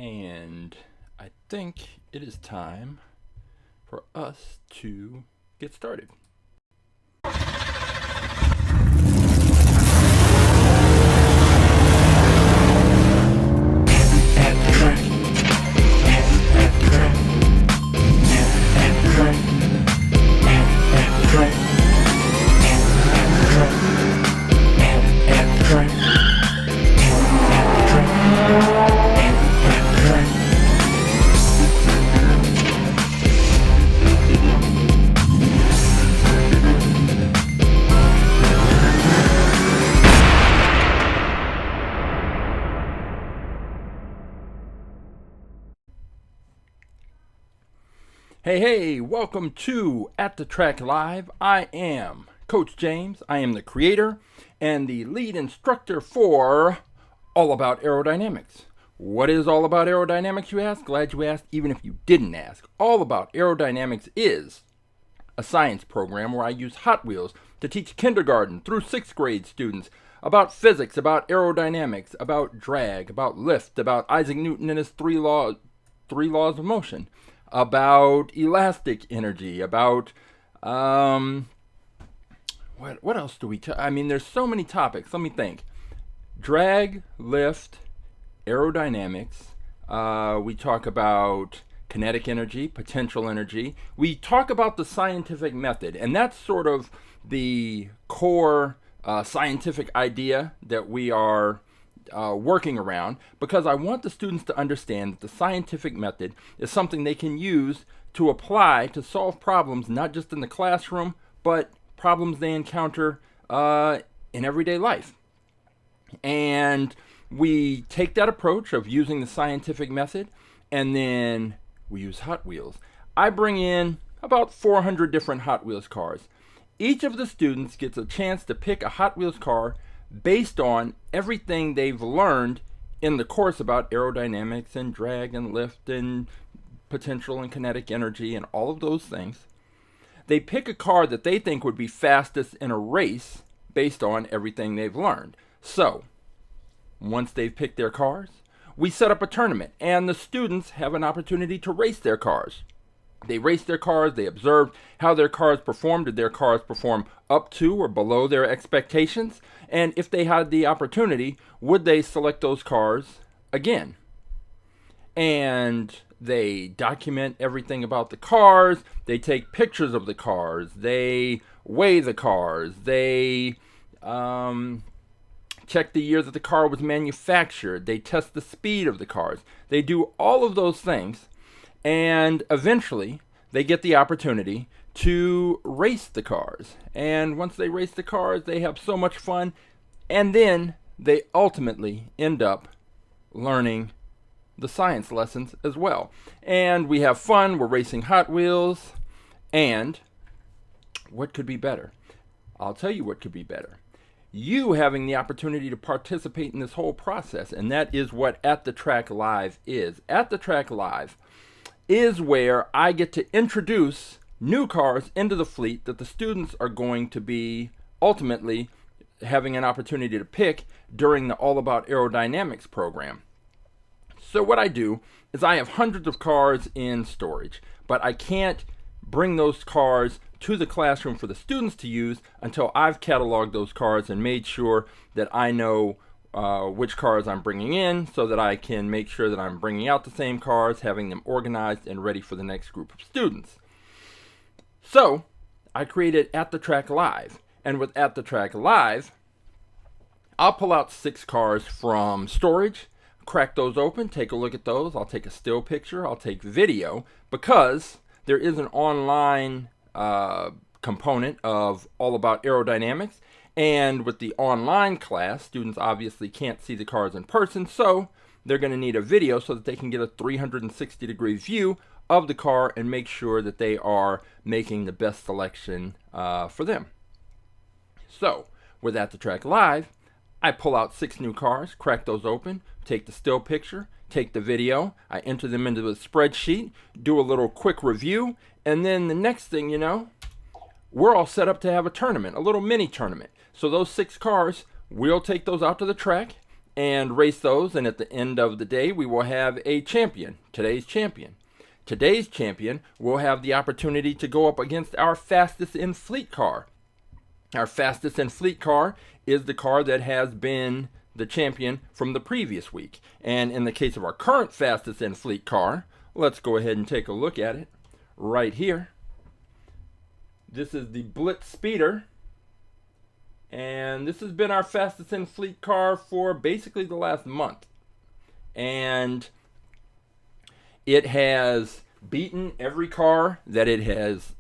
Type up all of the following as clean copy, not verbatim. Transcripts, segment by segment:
And I think it is time for us to get started. Hey, welcome to At The Track Live. I am Coach James. I am the creator and the lead instructor for All About Aerodynamics. What is All About Aerodynamics, you ask? Glad you asked, even if you didn't ask. All About Aerodynamics is a science program where I use Hot Wheels to teach kindergarten through 6th grade students about physics, about aerodynamics, about drag, about lift, about Isaac Newton and his three laws of motion, about elastic energy, about what else do we there's so many topics. Let me think. Drag, lift, aerodynamics. We talk about kinetic energy, potential energy. We talk about the scientific method, and that's sort of the core scientific idea that we are working around, because I want the students to understand that the scientific method is something they can use to apply to solve problems, not just in the classroom, but problems they encounter in everyday life. And we take that approach of using the scientific method, and then we use Hot Wheels. I bring in about 400 different Hot Wheels cars. Each of the students gets a chance to pick a Hot Wheels car based on everything they've learned in the course about aerodynamics and drag and lift and potential and kinetic energy and all of those things. They pick a car that they think would be fastest in a race based on everything they've learned. So, once they've picked their cars, we set up a tournament, and the students have an opportunity to race their cars. They race their cars, they observe how their cars perform. Did their cars perform up to or below their expectations? And if they had the opportunity, would they select those cars again? And they document everything about the cars. They take pictures of the cars. They weigh the cars. They check the year that the car was manufactured. They test the speed of the cars. They do all of those things. And eventually, they get the opportunity to race the cars. And once they race the cars, they have so much fun. And then they ultimately end up learning the science lessons as well. And we have fun. We're racing Hot Wheels. And what could be better? I'll tell you what could be better. You having the opportunity to participate in this whole process. And that is what At The Track Live is. At The Track Live is where I get to introduce new cars into the fleet that the students are going to be ultimately having an opportunity to pick during the All About Aerodynamics program. So what I do is I have hundreds of cars in storage, but I can't bring those cars to the classroom for the students to use until I've cataloged those cars and made sure that I know which cars I'm bringing in, so that I can make sure that I'm bringing out the same cars, having them organized and ready for the next group of students. So I created At The Track Live, and with At The Track Live, I'll pull out 6 cars from storage, crack those open, take a look at those. I'll take a still picture, I'll take video, because there is an online component of All About Aerodynamics. And with the online class, students obviously can't see the cars in person, so they're going to need a video so that they can get a 360-degree view of the car and make sure that they are making the best selection for them. So, with At The Track Live, I pull out 6 new cars, crack those open, take the still picture, take the video, I enter them into the spreadsheet, do a little quick review, and then the next thing you know, we're all set up to have a tournament, a little mini tournament. So those 6 cars, we'll take those out to the track, and race those. And at the end of the day, we will have a champion, today's champion. Today's champion will have the opportunity to go up against our fastest in fleet car. Our fastest in fleet car is the car that has been the champion from the previous week. And in the case of our current fastest in fleet car, let's go ahead and take a look at it right here. This is the Blitz Speeder. And this has been our fastest in fleet car for basically the last month. And it has beaten every car that it has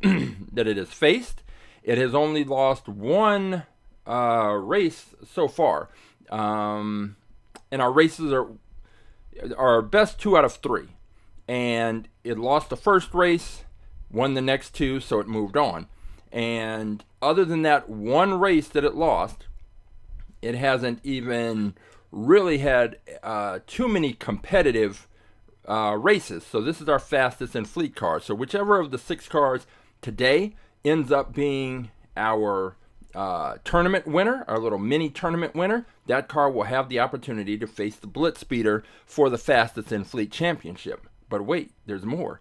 faced. It has only lost one race so far. And our races are best 2 out of 3. And it lost the first race, won the next 2, so it moved on. And other than that one race that it lost, it hasn't even really had too many competitive races. So this is our fastest in fleet car. So whichever of the 6 cars today ends up being our tournament winner, our little mini tournament winner, that car will have the opportunity to face the Blitz Speeder for the fastest in fleet championship. But wait, there's more.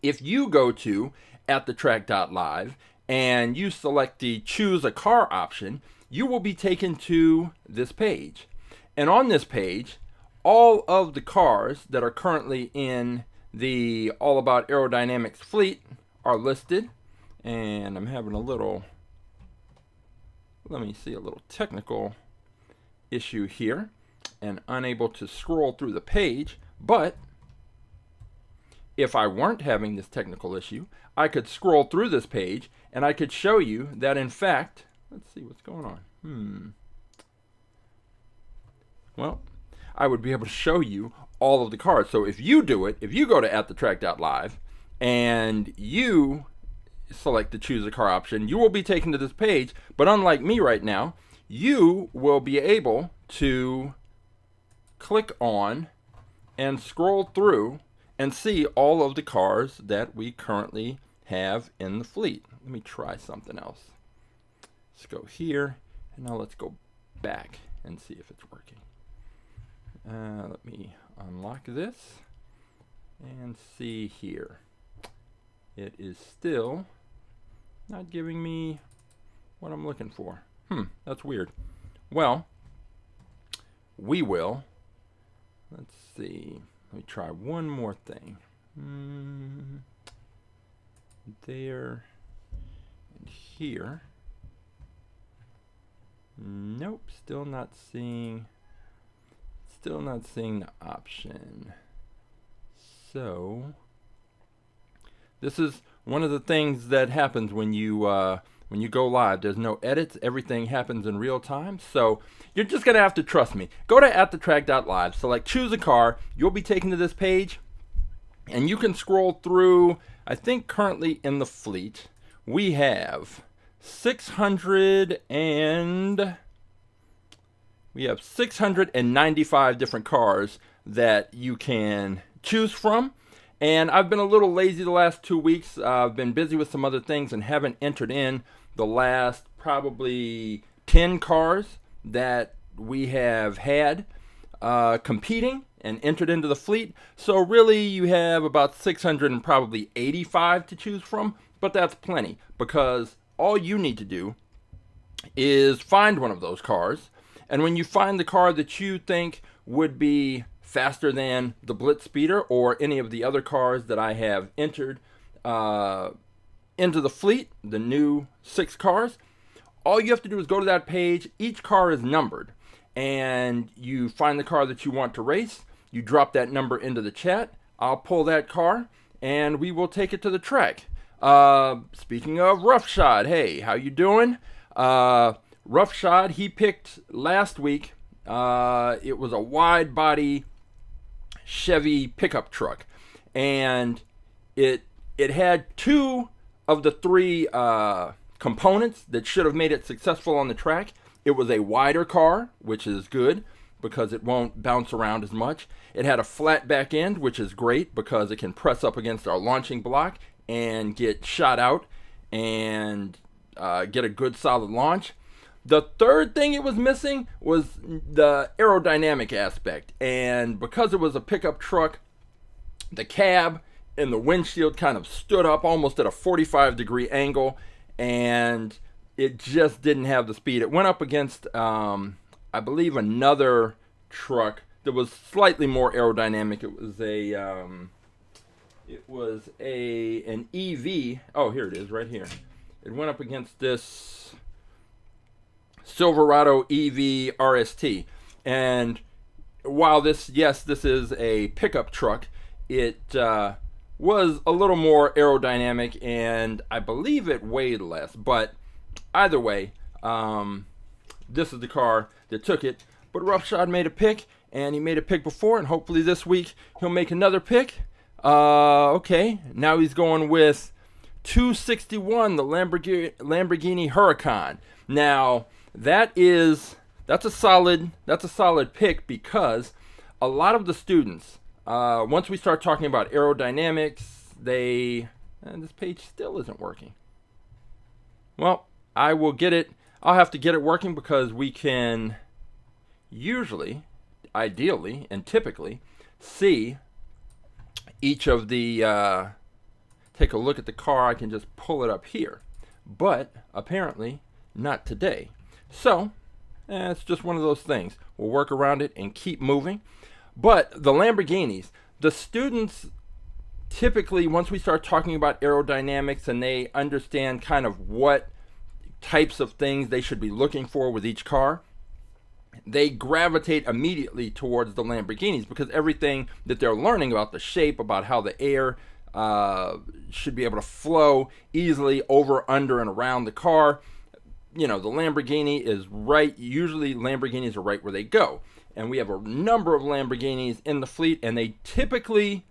If you go to AtTheTrack.live and you select the choose a car option, you will be taken to this page. And on this page, all of the cars that are currently in the All About Aerodynamics fleet are listed. And I'm having a little technical issue here and unable to scroll through the page. But if I weren't having this technical issue, I could scroll through this page and I could show you that in fact, let's see what's going on. Well, I would be able to show you all of the cars. So if you do it, if you go to AtTheTrack.live and you select the choose a car option, you will be taken to this page. But unlike me right now, you will be able to click on and scroll through and see all of the cars that we currently have in the fleet. Let me try something else. Let's go here, and now let's go back and see if it's working. Let me unlock this and see here. It is still not giving me what I'm looking for. That's weird. Well, we will. Let's see. Let me try one more thing. There and here. Nope, still not seeing the option. So this is one of the things that happens when you go live. There's no edits. Everything happens in real time. So you're just going to have to trust me. Go to AtTheTrack.live, select choose a car. You'll be taken to this page and you can scroll through. I think currently in the fleet we have 695 different cars that you can choose from. And I've been a little lazy the last 2 weeks. I've been busy with some other things and haven't entered in the last probably 10 cars that we have had competing and entered into the fleet. So really you have about 685 to choose from, but that's plenty because all you need to do is find one of those cars. And when you find the car that you think would be faster than the Blitz Speeder or any of the other cars that I have entered into the fleet, the new 6 cars, all you have to do is go to that page. Each car is numbered, and you find the car that you want to race. You drop that number into the chat. I'll pull that car, and we will take it to the track. Speaking of Roughshod, hey, how you doing? Roughshod, he picked last week. It was a wide body Chevy pickup truck, and it had 2 of the 3 components that should have made it successful on the track. It was a wider car, which is good because it won't bounce around as much. It had a flat back end, which is great because it can press up against our launching block and get shot out and get a good solid launch. The third thing it was missing was the aerodynamic aspect. And because it was a pickup truck, the cab and the windshield kind of stood up almost at a 45-degree angle, and it just didn't have the speed. It went up against, I believe, another truck that was slightly more aerodynamic. It was an EV. Oh, here it is, right here. It went up against this Silverado EV RST. And while this is a pickup truck, it was a little more aerodynamic, and I believe it weighed less. But either way, this is the car that took it. But Roughshod made a pick, and he made a pick before, and hopefully this week he'll make another pick. Okay, now he's going with 261, the Lamborghini Huracan. Now that's a solid pick, because a lot of the students, once we start talking about aerodynamics, this page still isn't working. Well, I'll have to get it working, because we can usually, ideally, and typically see each of the, take a look at the car. I can just pull it up here, but apparently not today. So it's just one of those things. We'll work around it and keep moving. But the Lamborghinis, the students typically, once we start talking about aerodynamics and they understand kind of what types of things they should be looking for with each car, they gravitate immediately towards the Lamborghinis, because everything that they're learning about the shape, about how the air should be able to flow easily over, under, and around the car, the Lamborghini is right. Usually Lamborghinis are right where they go. And we have a number of Lamborghinis in the fleet, and they typically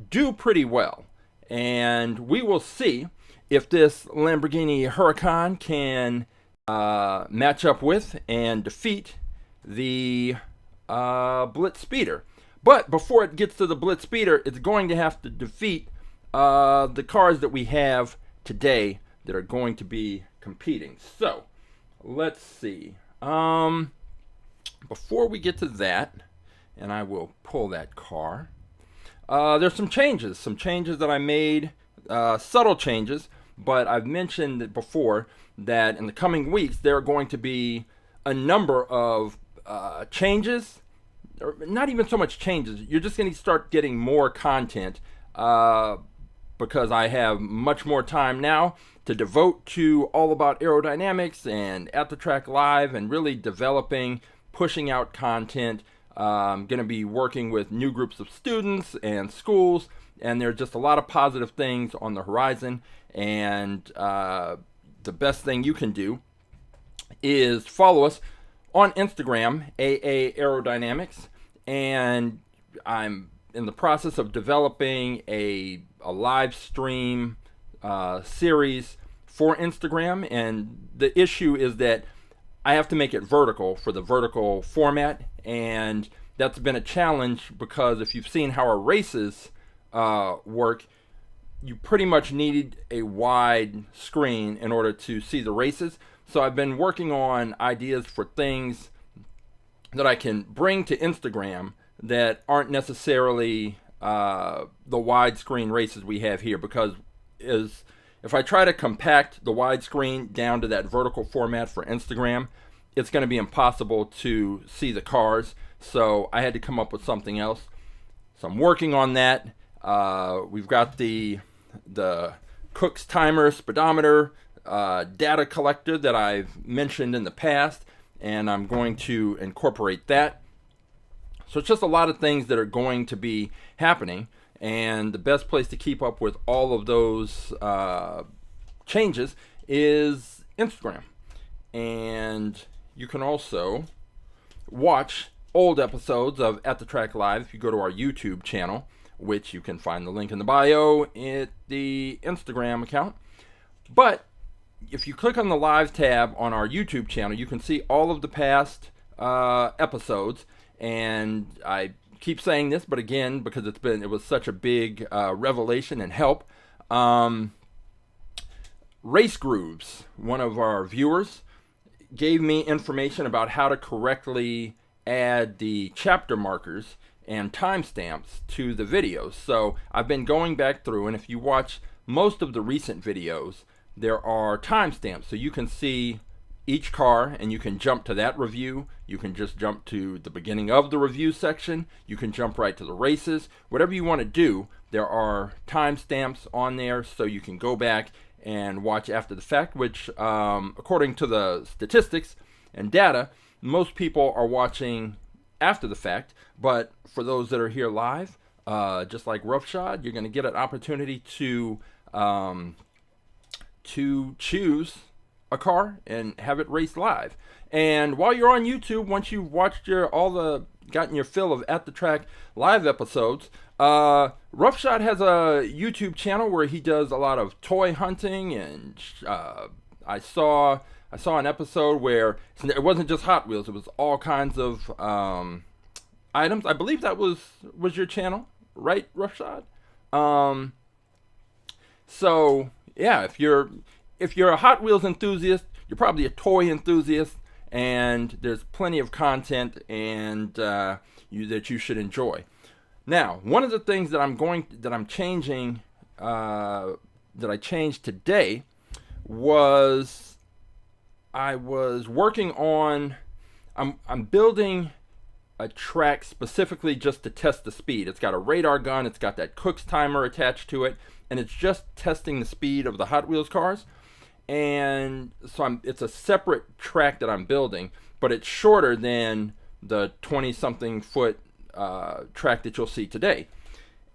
do pretty well. And we will see if this Lamborghini Huracan can match up with and defeat the Blitz Speeder. But before it gets to the Blitz Speeder, it's going to have to defeat the cars that we have today that are going to be competing. So let's see. Before we get to that, and I will pull that car, there's some changes that I made, subtle changes, but I've mentioned it before that in the coming weeks there are going to be a number of changes, or not even so much changes. You're just going to start getting more content, because I have much more time now to devote to all about aerodynamics and AtTheTrack.live, and really developing, pushing out content. I'm going to be working with new groups of students and schools, and there's just a lot of positive things on the horizon. And the best thing you can do is follow us on Instagram, AA Aerodynamics, and I'm in the process of developing a live stream series for Instagram. And the issue is that I have to make it vertical for the vertical format, and that's been a challenge, because if you've seen how our races work, you pretty much need a wide screen in order to see the races. So I've been working on ideas for things that I can bring to Instagram that aren't necessarily the widescreen races we have here, because if I try to compact the widescreen down to that vertical format for Instagram, it's going to be impossible to see the cars. So I had to come up with something else. So I'm working on that. We've got the Cook's timer, speedometer, data collector that I've mentioned in the past, and I'm going to incorporate that. So it's just a lot of things that are going to be happening, and the best place to keep up with all of those changes is Instagram. And you can also watch old episodes of AtTheTrack.live if you go to our YouTube channel, which you can find the link in the bio at the Instagram account. But if you click on the live tab on our YouTube channel, you can see all of the past episodes. And I keep saying this, but again, because it was such a big revelation and help. Race Grooves, one of our viewers, gave me information about how to correctly add the chapter markers and timestamps to the videos. So I've been going back through, and if you watch most of the recent videos, there are timestamps, so you can see each car and you can jump to that review. You can just jump to the beginning of the review section. You can jump right to the races. Whatever you want to do, there are timestamps on there, so you can go back and watch after the fact, which according to the statistics and data, most people are watching after the fact. But for those that are here live, just like Roughshod, you're going to get an opportunity to choose a car and have it raced live. And while you're on YouTube, once you've watched gotten your fill of At the Track live episodes, Roughshod has a YouTube channel where he does a lot of toy hunting, and I saw an episode where it wasn't just Hot Wheels; it was all kinds of items. I believe that was your channel, right, Roughshod? So yeah, if you're a Hot Wheels enthusiast, you're probably a toy enthusiast, and there's plenty of content and that you should enjoy. Now, one of the things that I changed today was I was working on I'm building a track specifically just to test the speed. It's got a radar gun, it's got that Cook's timer attached to it, and it's just testing the speed of the Hot Wheels cars. And so it's a separate track that I'm building, but it's shorter than the 20-something foot track that you'll see today.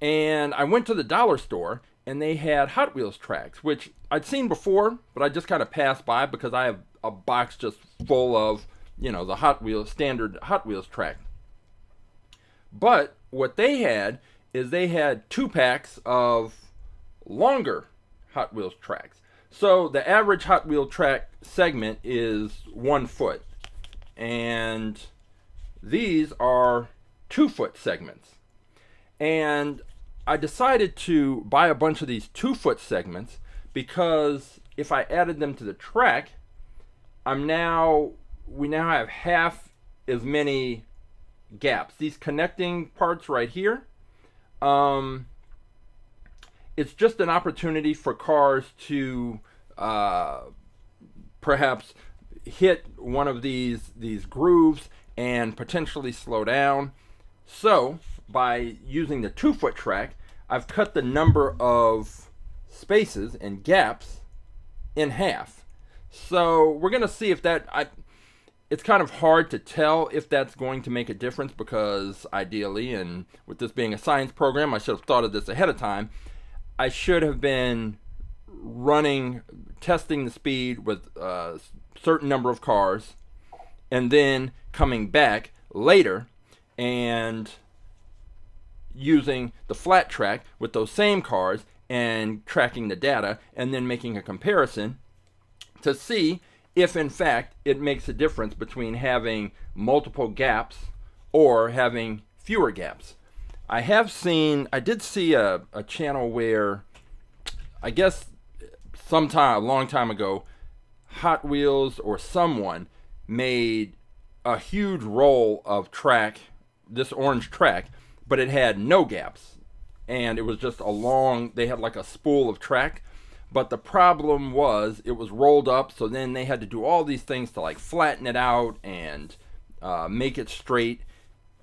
And I went to the dollar store, and they had Hot Wheels tracks, which I'd seen before, but I just kind of passed by because I have a box just full of, the standard Hot Wheels track. But what they had is they had 2 packs of longer Hot Wheels tracks. So the average Hot Wheel track segment is 1 foot, and these are 2 foot segments. And I decided to buy a bunch of these 2 foot segments because if I added them to the track, we now have half as many gaps. These connecting parts right here, it's just an opportunity for cars to perhaps hit one of these grooves and potentially slow down. So by using the 2 foot track, I've cut the number of spaces and gaps in half. So we're going to see if it's kind of hard to tell if that's going to make a difference, because ideally, and with this being a science program, I should have thought of this ahead of time. I should have been testing the speed with a certain number of cars, and then coming back later and using the flat track with those same cars and tracking the data, and then making a comparison to see if in fact it makes a difference between having multiple gaps or having fewer gaps. I did see a channel where, I guess a long time ago, Hot Wheels or someone made a huge roll of this orange track, but it had no gaps. And it was just they had like a spool of track. But the problem was it was rolled up, so then they had to do all these things to like flatten it out and make it straight.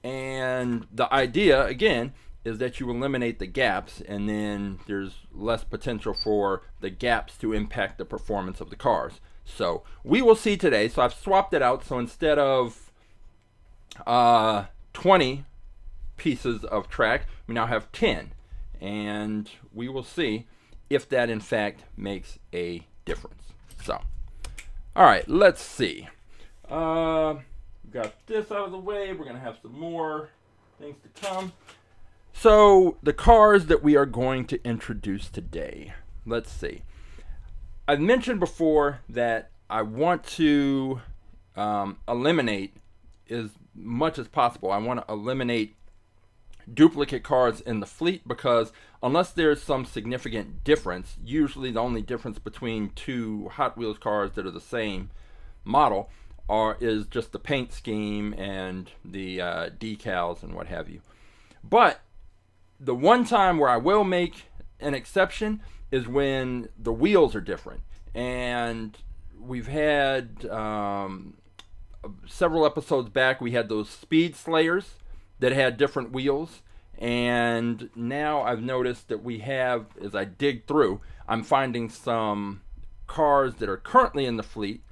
And the idea, again, is that you eliminate the gaps, and then there's less potential for the gaps to impact the performance of the cars. So we will see today. So I've swapped it out. So instead of 20 pieces of track, we now have 10. And we will see if that in fact makes a difference. So, all right, let's see. Got this out of the way. We're going to have some more things to come. So, the cars that we are going to introduce today. Let's see. I've mentioned before that I want to eliminate as much as possible. I want to eliminate duplicate cars in the fleet, because unless there's some significant difference, usually the only difference between 2 Hot Wheels cars that are the same model is just the paint scheme and the decals and what have you. But the one time where I will make an exception is when the wheels are different. And we've had several episodes back, we had those Speed Slayers that had different wheels. And now I've noticed that we have, as I dig through, I'm finding some cars that are currently in the fleet,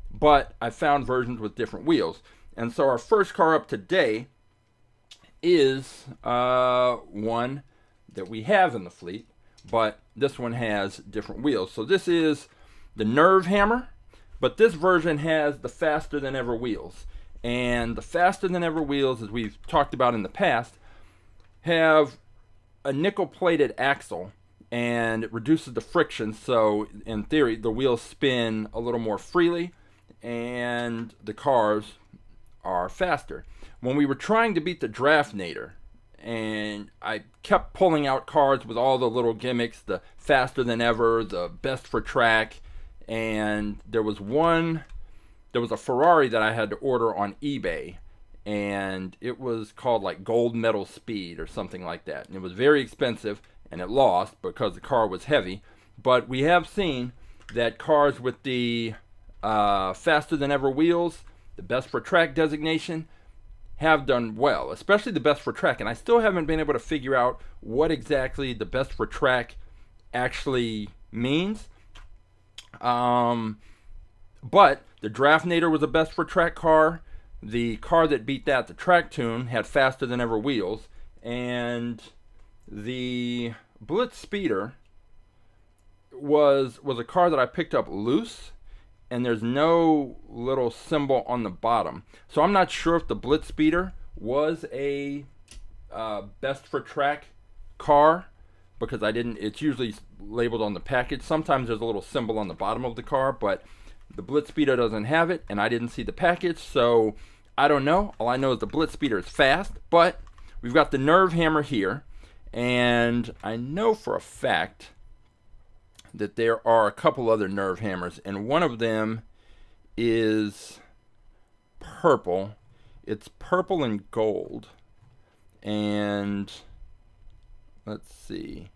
but I found versions with different wheels. And so our first car up today is one that we have in the fleet, but this one has different wheels. So this is the Nerve Hammer, but this version has the faster than ever wheels. And the faster than ever wheels, as we've talked about in the past, have a nickel plated axle, and it reduces the friction, so in theory the wheels spin a little more freely and the cars are faster. When we were trying to beat the Draftnator, and I kept pulling out cars with all the little gimmicks, the faster than ever, the best for track, and there was a Ferrari that I had to order on eBay, and it was called like Gold Medal Speed or something like that, and it was very expensive, and it lost because the car was heavy. But we have seen that cars with the faster than ever wheels, the best for track designation, have done well, especially the best for track. And I still haven't been able to figure out what exactly the best for track actually means. But the Draftnator was a best for track car. The car that beat that, the Track Tune, had faster than ever wheels. And the Blitz Speeder was a car that I picked up loose, and there's no little symbol on the bottom. So I'm not sure if the Blitz Speeder was a best for track car, because it's usually labeled on the package. Sometimes there's a little symbol on the bottom of the car, but the Blitz Speeder doesn't have it, and I didn't see the package, so I don't know. All I know is the Blitz Speeder is fast, but we've got the Nerve Hammer here, and I know for a fact that there are a couple other Nerve Hammers, and one of them is purple. It's purple and gold, and let's see.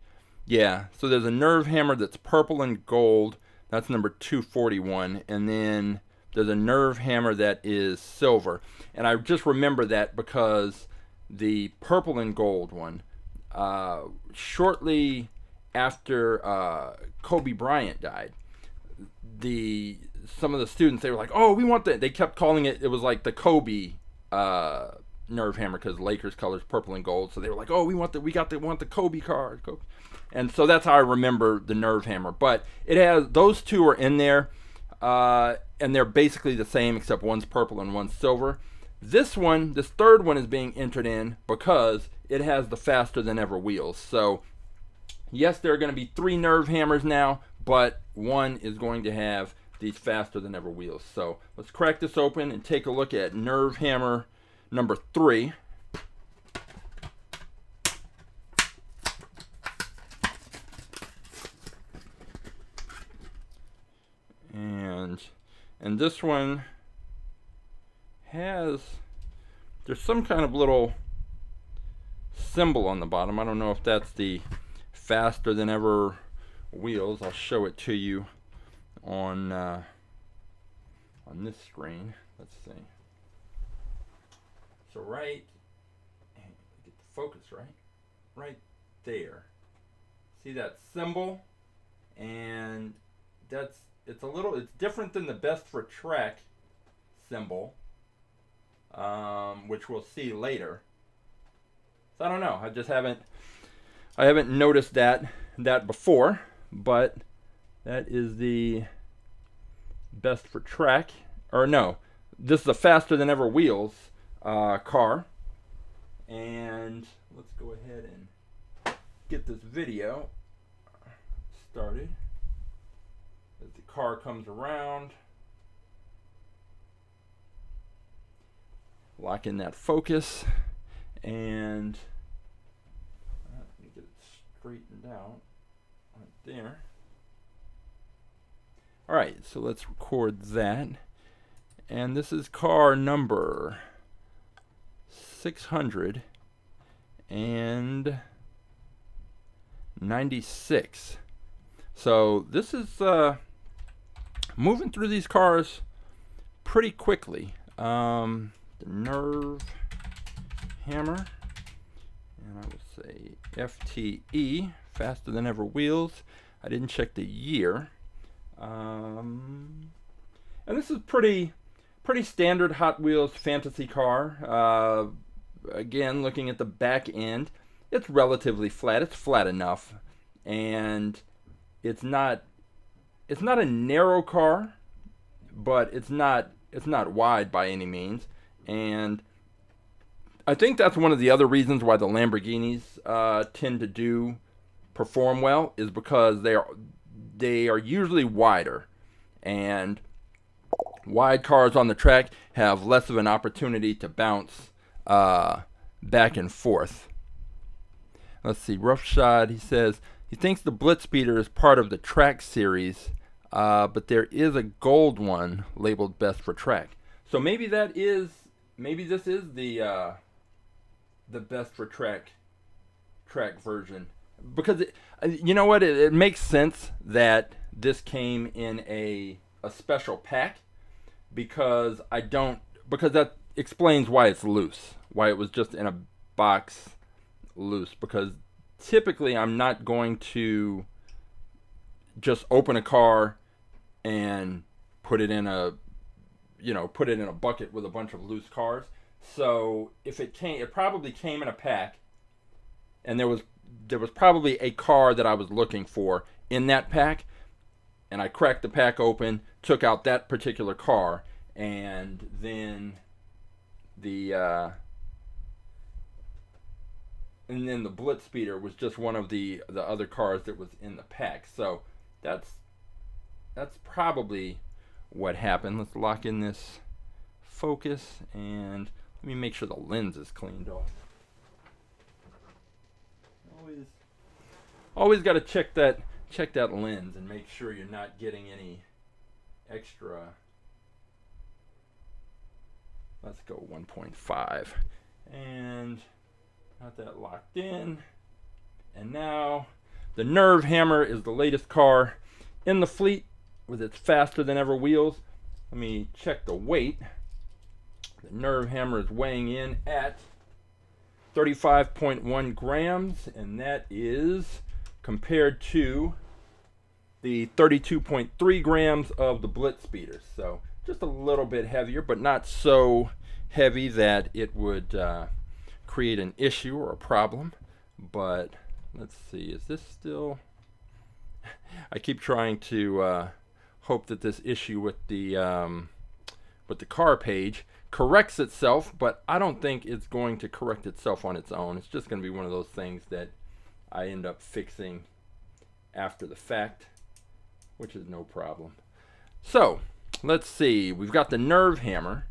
Yeah, so there's a Nerve Hammer that's purple and gold. That's number 241, and then there's a Nerve Hammer that is silver. And I just remember that because the purple and gold one, shortly after Kobe Bryant died, some of the students, they were like, "Oh, we want that." They kept calling it. It was like the Kobe Nerve Hammer, because Lakers colors purple and gold. So they were like, "Oh, we want the Kobe card." And so that's how I remember the Nerve Hammer. But it has, those two are in there, and they're basically the same, except one's purple and one's silver. This third one is being entered in because it has the faster than ever wheels. So yes, there are going to be 3 Nerve Hammers now, but one is going to have these faster than ever wheels. So let's crack this open and take a look at Nerve Hammer number 3. And this one there's some kind of little symbol on the bottom. I don't know if that's the faster than ever wheels. I'll show it to you on this screen. Let's see. So get the focus right there. See that symbol? And it's different than the best for track symbol, which we'll see later. So I don't know. I haven't noticed that before, but that is the best for track. Or no, this is a faster than ever wheels car. And let's go ahead and get this video started. As the car comes around, lock in that focus, and let me get it straightened out right there. All right, so let's record that. And this is car number 696. So this is moving through these cars pretty quickly. The Nerve hammer, and I would say FTE, faster than ever wheels. I didn't check the year. And this is pretty standard Hot Wheels fantasy car. Again, looking at the back end, it's relatively flat. It's flat enough, and it's not a narrow car, but it's not wide by any means. And I think that's one of the other reasons why the Lamborghinis tend to perform well, is because they are usually wider, and wide cars on the track have less of an opportunity to bounce back and forth. Let's see, Roughshod, he says he thinks the Blitz Speeder is part of the track series, but there is a gold one labeled best for track. So maybe this is the best for track version, because you know what, it makes sense that this came in a special pack, because that explains why it's loose, why it was just in a box loose, because typically I'm not going to just open a car and put it in a bucket with a bunch of loose cars. So if it probably came in a pack, and there was probably a car that I was looking for in that pack, and I cracked the pack open, took out that particular car, and then the Blitz Speeder was just one of the other cars that was in the pack. So that's probably what happened. Let's lock in this focus, and let me make sure the lens is cleaned off. Always got to check that lens and make sure you're not getting any extra. Let's go 1.5, and got that locked in. And now the Nerve hammer is the latest car in the fleet with its faster than ever wheels. Let me check the weight. The Nerve hammer is weighing in at 35.1 grams, and that is compared to the 32.3 grams of the Blitz Speeder. So just a little bit heavier, but not so heavy that it would create an issue or a problem. But let's see, is this still... I keep trying to hope that this issue with the car page corrects itself, but I don't think it's going to correct itself on its own. It's just going to be one of those things that I end up fixing after the fact, which is no problem. So let's see, we've got the Nerve hammer,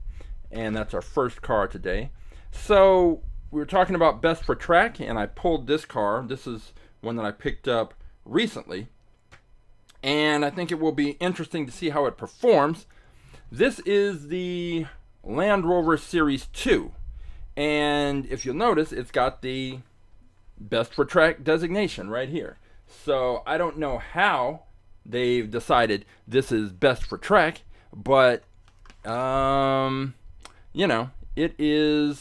and that's our first car today. So we were talking about best for track, and I pulled this car. This is one that I picked up recently, and I think it will be interesting to see how it performs. This is the Land Rover Series II, and if you'll notice, it's got the best for track designation right here. So I don't know how they've decided this is best for track, but you know, they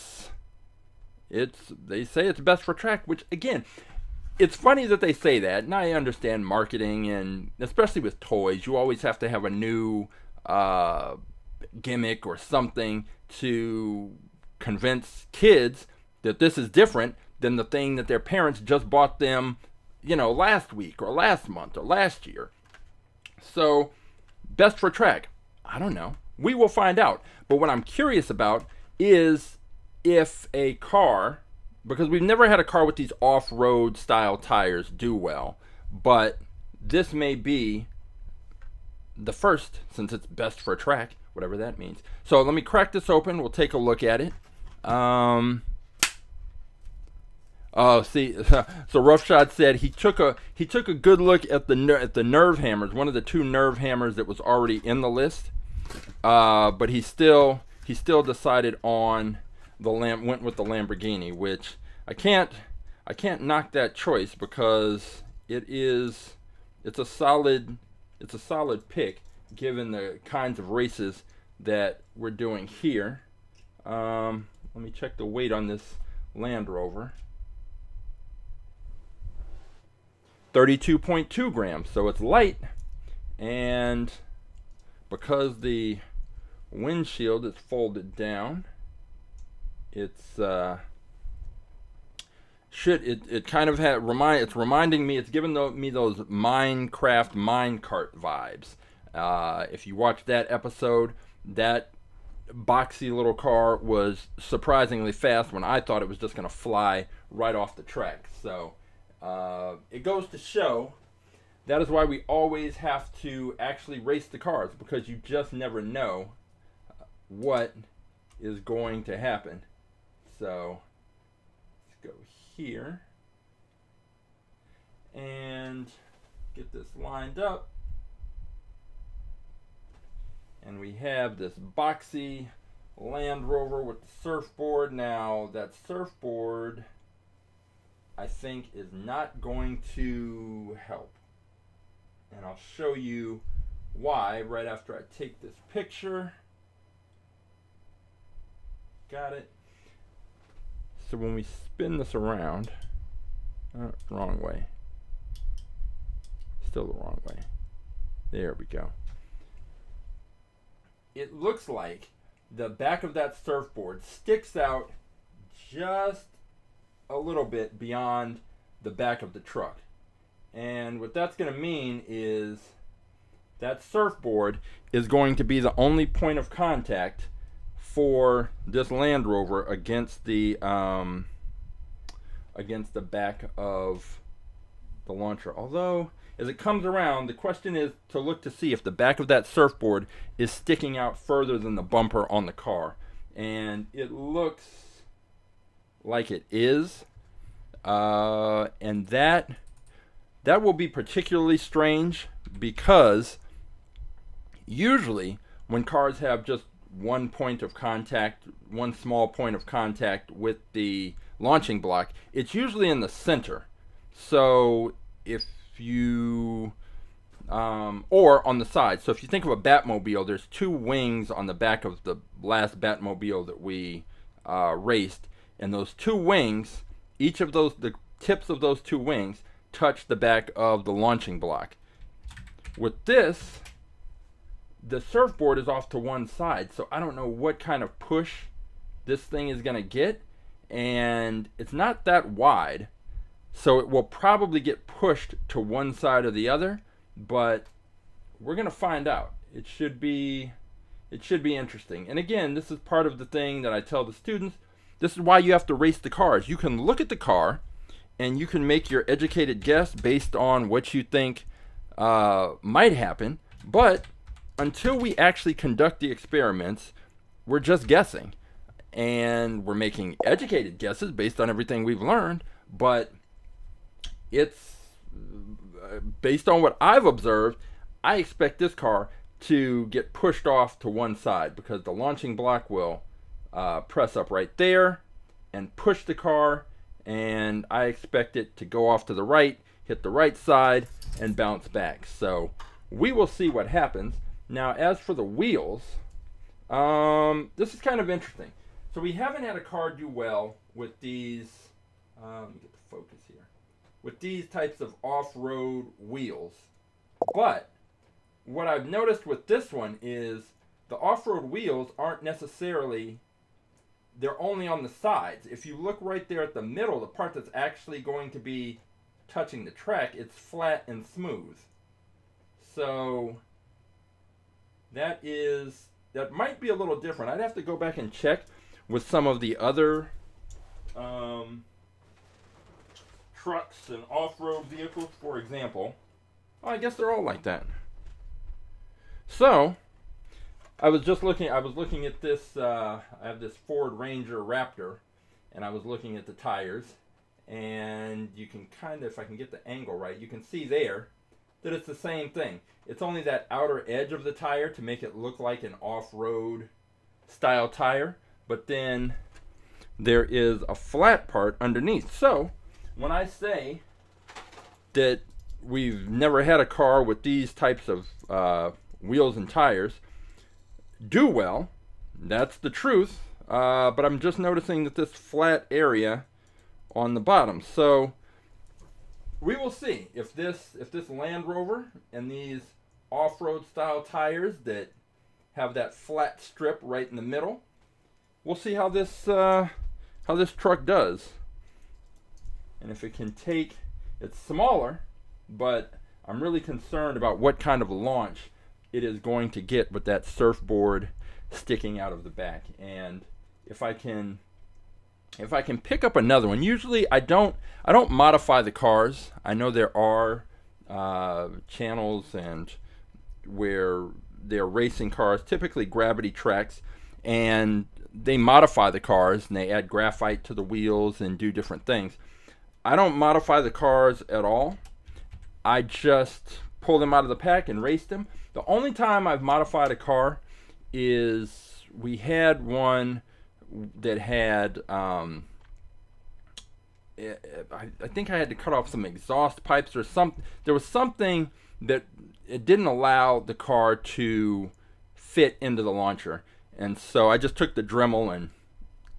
say it's best for track, which again, it's funny that they say that, and I understand marketing, and especially with toys, you always have to have a new gimmick or something to convince kids that this is different than the thing that their parents just bought them, you know, last week or last month or last year. So, best for track, I don't know. We will find out. But what I'm curious about is if a car, because we've never had a car with these off-road style tires do well, but this may be the first, since it's best for track, whatever that means. So let me crack this open. We'll take a look at it. See, so Roughshod said he took a good look at the Nerve hammers, one of the two Nerve hammers that was already in the list. but he still decided on went with the Lamborghini, which I can't knock that choice because it's a solid pick given the kinds of races that we're doing here. Let me check the weight on this Land Rover. 32.2 grams, so it's light, and because the windshield is folded down, it's it's reminding me, it's giving me those Minecraft minecart vibes. If you watch that episode, that boxy little car was surprisingly fast when I thought it was just going to fly right off the track. So it goes to show that is why we always have to actually race the cars, because you just never know what is going to happen. So let's go here and get this lined up. And we have this boxy Land Rover with the surfboard. Now, that surfboard, I think, is not going to help. And I'll show you why right after I take this picture. Got it. So when we spin this around, wrong way. Still the wrong way. There we go. It looks like the back of that surfboard sticks out just a little bit beyond the back of the truck. And what that's going to mean is that surfboard is going to be the only point of contact for this Land Rover against the back of the launcher. Although, as it comes around, the question is to look to see if the back of that surfboard is sticking out further than the bumper on the car. And it looks like it is. And that will be particularly strange, because usually when cars have just one point of contact, one small point of contact with the launching block, it's usually in the center. So if you or on the side. So if you think of a Batmobile, there's two wings on the back of the last Batmobile that we raced, and those two wings, each of those, the tips of those two wings touch the back of the launching block. With this, the surfboard is off to one side, so I don't know what kind of push this thing is going to get, and it's not that wide, so it will probably get pushed to one side or the other, but we're going to find out. It should be interesting. And again, this is part of the thing that I tell the students. This is why you have to race the cars. You can look at the car and you can make your educated guess based on what you think might happen, but until we actually conduct the experiments, we're just guessing. And we're making educated guesses based on everything we've learned, but it's based on what I've observed, I expect this car to get pushed off to one side because the launching block will press up right there and push the car, and I expect it to go off to the right, hit the right side, and bounce back. So we will see what happens. Now, as for the wheels, this is kind of interesting. So we haven't had a car do well with these, let me get the focus here, with these types of off-road wheels. But what I've noticed with this one is the off-road wheels aren't necessarily, they're only on the sides. If you look right there at the middle, the part that's actually going to be touching the track, it's flat and smooth. So that might be a little different. I'd have to go back and check with some of the other trucks and off-road vehicles, for example. Oh, I guess they're all like that. So I was looking at this, I have this Ford Ranger Raptor, and I was looking at the tires, and you can kind of, if I can get the angle right, you can see there that it's the same thing. It's only that outer edge of the tire to make it look like an off-road style tire, but then there is a flat part underneath. So when I say that we've never had a car with these types of wheels and tires do well, that's the truth. But I'm just noticing that this flat area on the bottom. So we will see if this Land Rover and these off-road style tires that have that flat strip right in the middle, we'll see how this truck does. And if it can take, it's smaller, but I'm really concerned about what kind of launch it is going to get with that surfboard sticking out of the back. And if I can pick up another one, usually I don't modify the cars. I know there are channels and where they're racing cars, typically gravity tracks, and they modify the cars and they add graphite to the wheels and do different things. I don't modify the cars at all. I just pull them out of the pack and race them. The only time I've modified a car is we had one that had I think I had to cut off some exhaust pipes or something. There was something that it didn't allow the car to fit into the launcher, and so I just took the Dremel and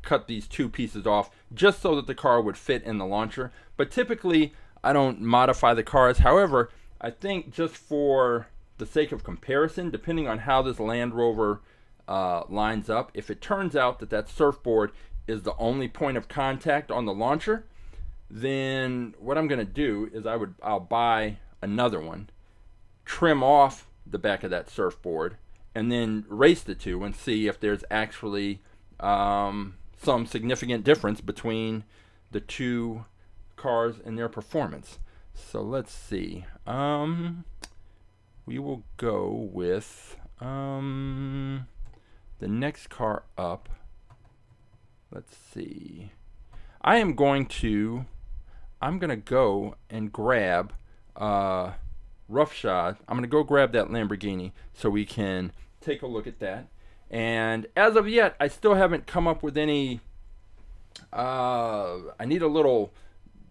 cut these two pieces off just so that the car would fit in the launcher. But typically I don't modify the cars. However, I think just for the sake of comparison, depending on how this Land Rover lines up, if it turns out that that surfboard is the only point of contact on the launcher, then what I'm going to do is I'll buy another one, trim off the back of that surfboard, and then race the two and see if there's actually some significant difference between the two cars and their performance. So let's see. We will go with the next car up. Let's see. I'm going to go and grab roughshod. I'm going to go grab that Lamborghini so we can take a look at that. And as of yet, I still haven't come up with any. I need a little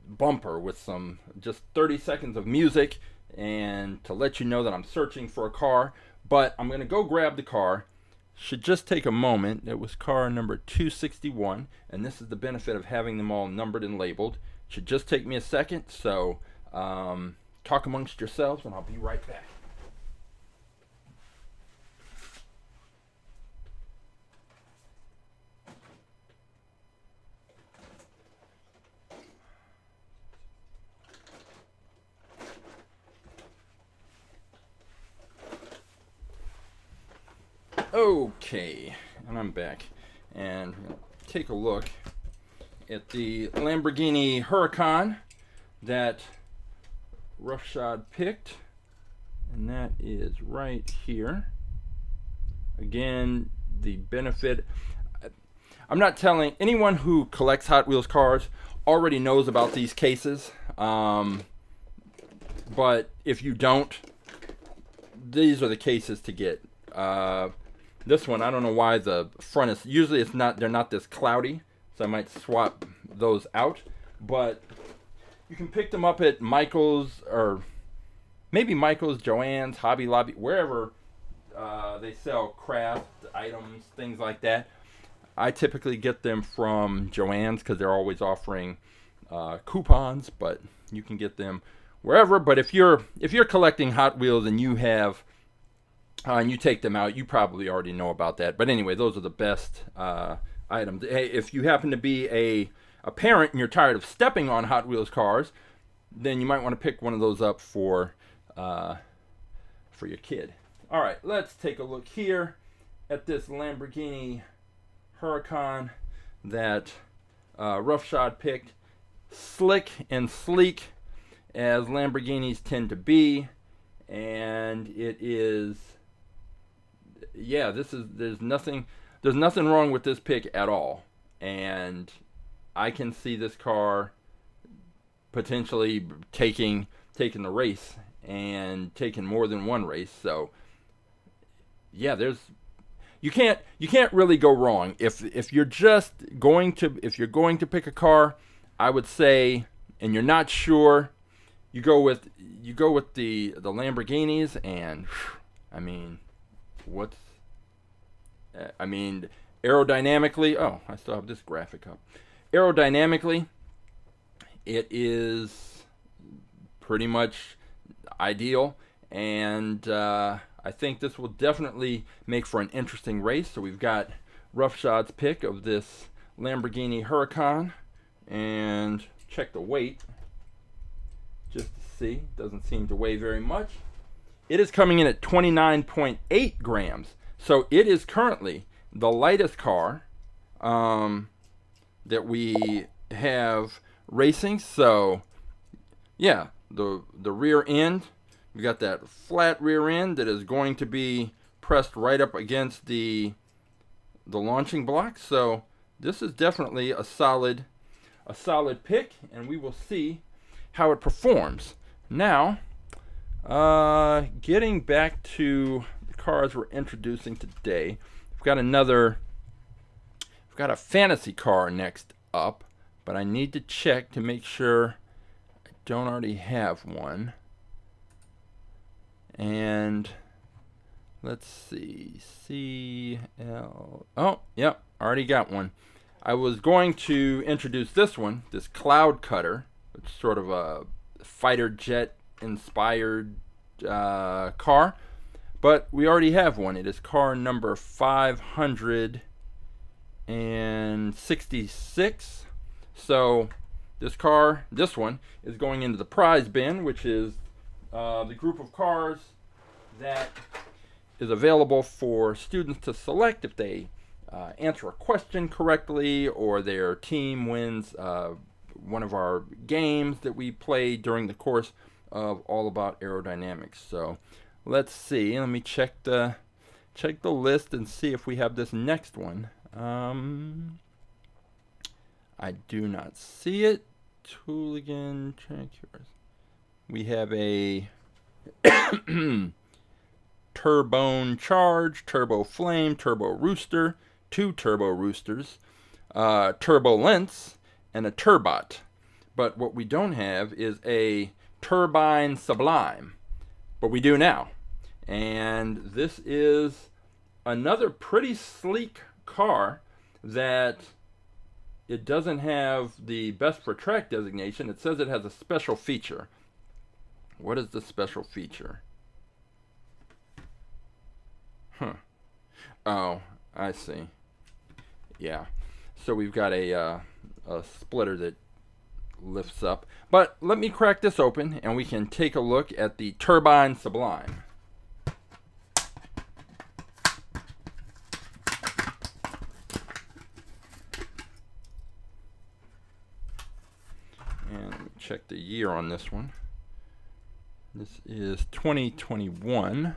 bumper with some just 30 seconds of music and to let you know that I'm searching for a car. But I'm going to go grab the car. Should just take a moment. It was car number 261, and this is the benefit of having them all numbered and labeled. Should just take me a second, so talk amongst yourselves and I'll be right back. Okay, and I'm back, and we're gonna take a look at the Lamborghini Huracan that Roughshod picked, and that is right here. Again, the benefit, I'm not telling anyone who collects Hot Wheels cars already knows about these cases, but if you don't, these are the cases to get. This one, I don't know why the front is, usually it's not, they're not this cloudy, so I might swap those out, but you can pick them up at Michael's, or maybe Michael's, Joann's, Hobby Lobby, wherever they sell craft items, things like that. I typically get them from Joann's because they're always offering coupons, but you can get them wherever. But if you're collecting Hot Wheels and you have and you take them out, you probably already know about that. But anyway, those are the best items. Hey, if you happen to be a parent and you're tired of stepping on Hot Wheels cars, then you might want to pick one of those up for your kid. All right, let's take a look here at this Lamborghini Huracan that Roughshod picked. Slick and sleek as Lamborghinis tend to be, and it is, yeah, there's nothing wrong with this pick at all, and I can see this car potentially taking the race and taken more than one race. So yeah, you can't really go wrong if you're just going to pick a car. I would say, and you're not sure, you go with the Lamborghinis, and I mean, aerodynamically, oh, I still have this graphic up. Aerodynamically, it is pretty much ideal, and I think this will definitely make for an interesting race. So we've got Roughshods pick of this Lamborghini Huracan, and check the weight just to see. Doesn't seem to weigh very much. It is coming in at 29.8 grams. So it is currently the lightest car that we have racing. So yeah, the rear end, we got that flat rear end that is going to be pressed right up against the launching block. So this is definitely a solid pick, and we will see how it performs. Now, getting back to the cars we're introducing today, we've got a fantasy car next up, but I need to check to make sure I don't already have one. And let's see, CL. Oh, yep, already got one. I was going to introduce this one, this Cloud Cutter, which is sort of a fighter jet inspired car, but we already have one. It is car number 566. So this one is going into the prize bin, which is the group of cars that is available for students to select if they answer a question correctly, or their team wins one of our games that we play during the course of All About Aerodynamics. So let's see. Let me check the list and see if we have this next one. I do not see it. Tooligan, check yours. We have a Turbone Charge, Turbo Flame, Turbo Rooster, 2 Turbo Roosters, Turbulence, and a Turbot. But what we don't have is a Turbine Sublime. But we do now. And this is another pretty sleek car that it doesn't have the Best for Track designation. It says it has a special feature. What is the special feature? Oh, I see. Yeah. So we've got a splitter that lifts up. But let me crack this open and we can take a look at the Turbine Sublime. And let me check the year on this one. This is 2021.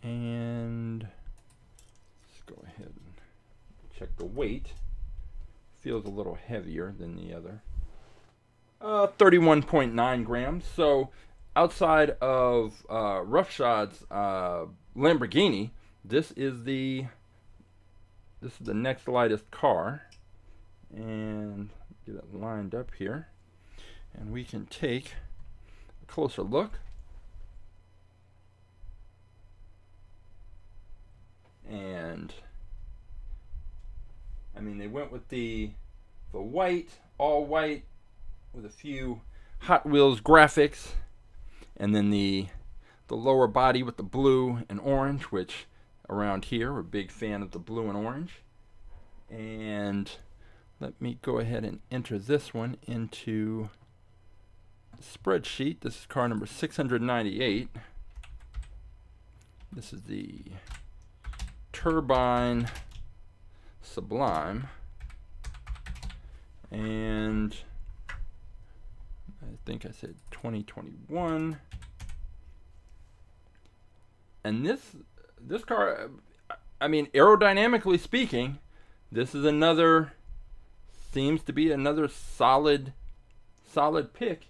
And let's go ahead and check the weight. Feels a little heavier than the other. 31.9 grams. So outside of Roughshod's Lamborghini, this is the next lightest car. And get it lined up here, and we can take a closer look. And I mean, they went with the white, all white, with a few Hot Wheels graphics, and then the lower body with the blue and orange, which around here we're a big fan of the blue and orange. And let me go ahead and enter this one into the spreadsheet. This is car number 698. This is the Turbine Sublime, and I think I said 2021. And this car, I mean, aerodynamically speaking, this is seems to be another solid pick.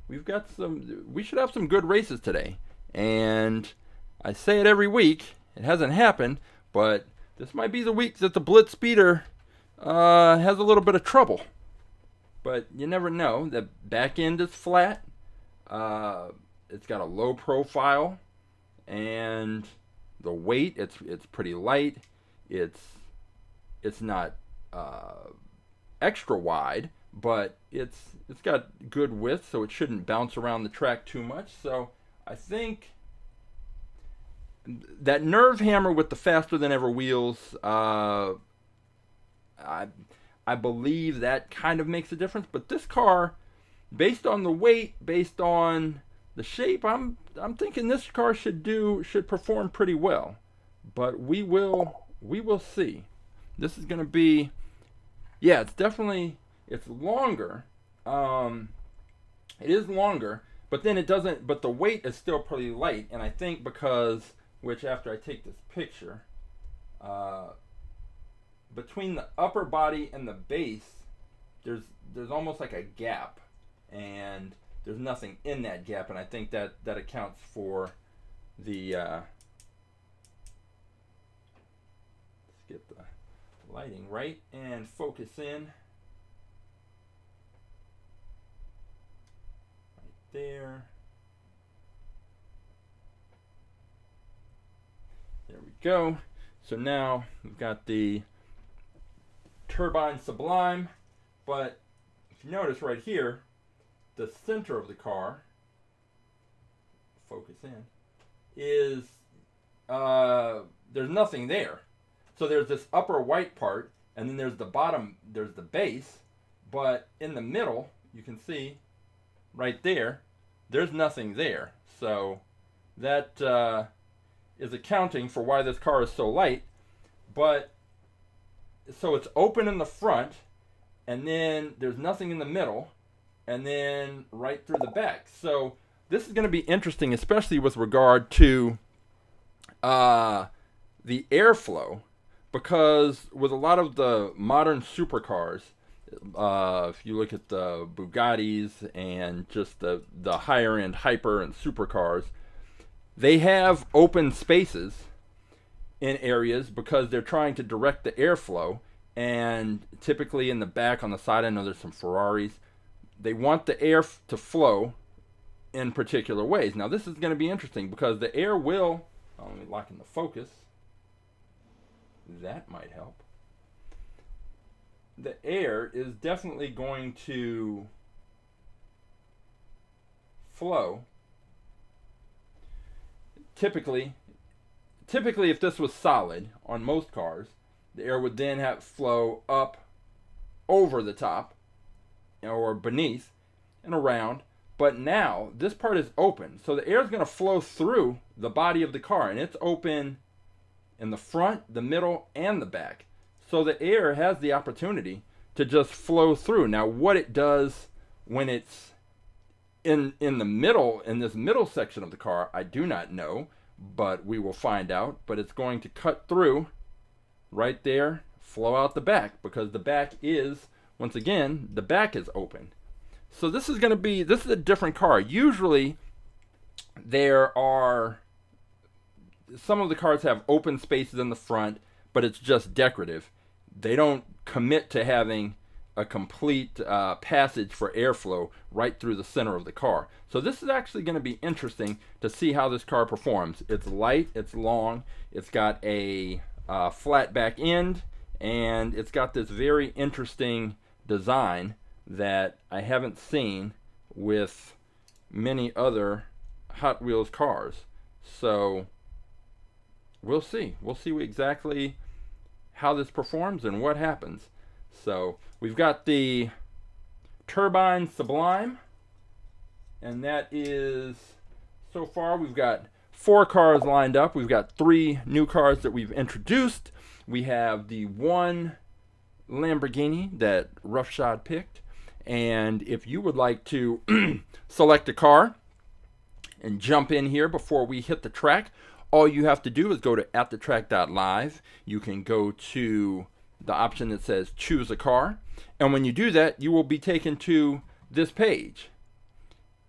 we should have some good races today. And I say it every week. It hasn't happened, but this might be the week that the Blitz Speeder has a little bit of trouble. But you never know. The back end is flat. It's got a low profile, and the weight, it's pretty light. It's not extra wide, but it's got good width, so it shouldn't bounce around the track too much. So I think that nerve hammer with the faster than ever wheels, I believe that kind of makes a difference. But this car, based on the weight, based on the shape, I'm thinking this car should perform pretty well. But we will see. This is going to be, yeah, it's longer. It is longer, but then but the weight is still pretty light. And I think because, which after I take this picture, between the upper body and the base, there's almost like a gap, and there's nothing in that gap, and I think that accounts for the let's get the lighting right and focus in right there. There we go. So now we've got the Turbine Sublime, but if you notice right here, the center of the car, focus in, is there's nothing there. So there's this upper white part, and then there's the bottom, there's the base, but in the middle, you can see right there, there's nothing there. So that is accounting for why this car is so light. But so it's open in the front, and then there's nothing in the middle, and then right through the back. So this is going to be interesting, especially with regard to the airflow, because with a lot of the modern supercars, if you look at the Bugattis and just the higher end hyper and supercars, they have open spaces in areas because they're trying to direct the airflow. And typically in the back on the side, I know there's some Ferraris, they want the air to flow in particular ways. Now this is going to be interesting because the air will, let me lock in the focus, that might help. The air is definitely going to flow. Typically if this was solid on most cars, the air would then have flow up over the top or beneath and around. But now this part is open, so the air is going to flow through the body of the car, and it's open in the front, the middle, and the back. So the air has the opportunity to just flow through. Now what it does when it's in the middle, in this middle section of the car, I do not know, but we will find out. But it's going to cut through right there, flow out the back, because the back is, once again, the back is open. So this is a different car. Usually there are, some of the cars have open spaces in the front, but it's just decorative. They don't commit to having a complete passage for airflow right through the center of the car. So this is actually going to be interesting to see how this car performs. It's light, it's long, it's got a flat back end, and it's got this very interesting design that I haven't seen with many other Hot Wheels cars. So we'll see exactly how this performs and what happens. So we've got the Turbine Sublime, and that is, so far we've got 4 cars lined up. We've got 3 new cars that we've introduced. We have the one Lamborghini that Roughshod picked, and if you would like to select a car and jump in here before we hit the track, all you have to do is go to AtTheTrack.live. You can go to the option that says choose a car, and when you do that, you will be taken to this page.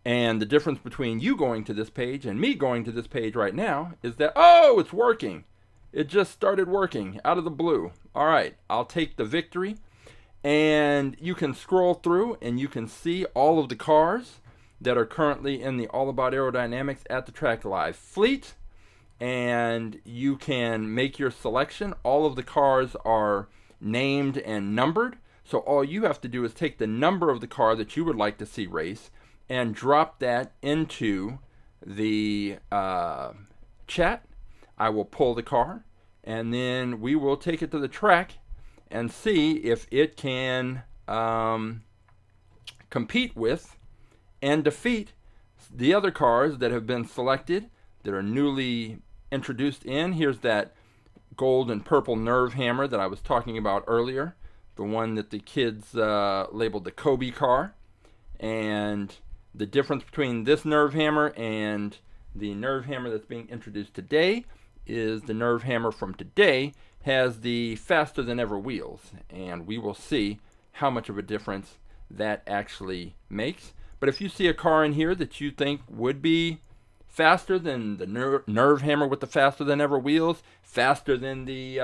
And the difference between you going to this page and me going to this page right now is that, oh, it's working. It just started working out of the blue. All right, I'll take the victory. And you can scroll through and you can see all of the cars that are currently in the All About Aerodynamics at the Track Live fleet. And you can make your selection. All of the cars are named and numbered. So all you have to do is take the number of the car that you would like to see race and drop that into the chat. I will pull the car, and then we will take it to the track and see if it can compete with and defeat the other cars that have been selected that are newly introduced in. Here's that gold and purple nerve hammer that I was talking about earlier, the one that the kids labeled the Kobe car. And the difference between this nerve hammer and the nerve hammer that's being introduced today is the nerve hammer from today has the faster than ever wheels, and we will see how much of a difference that actually makes. But if you see a car in here that you think would be faster than the nerve hammer with the faster than ever wheels, faster than the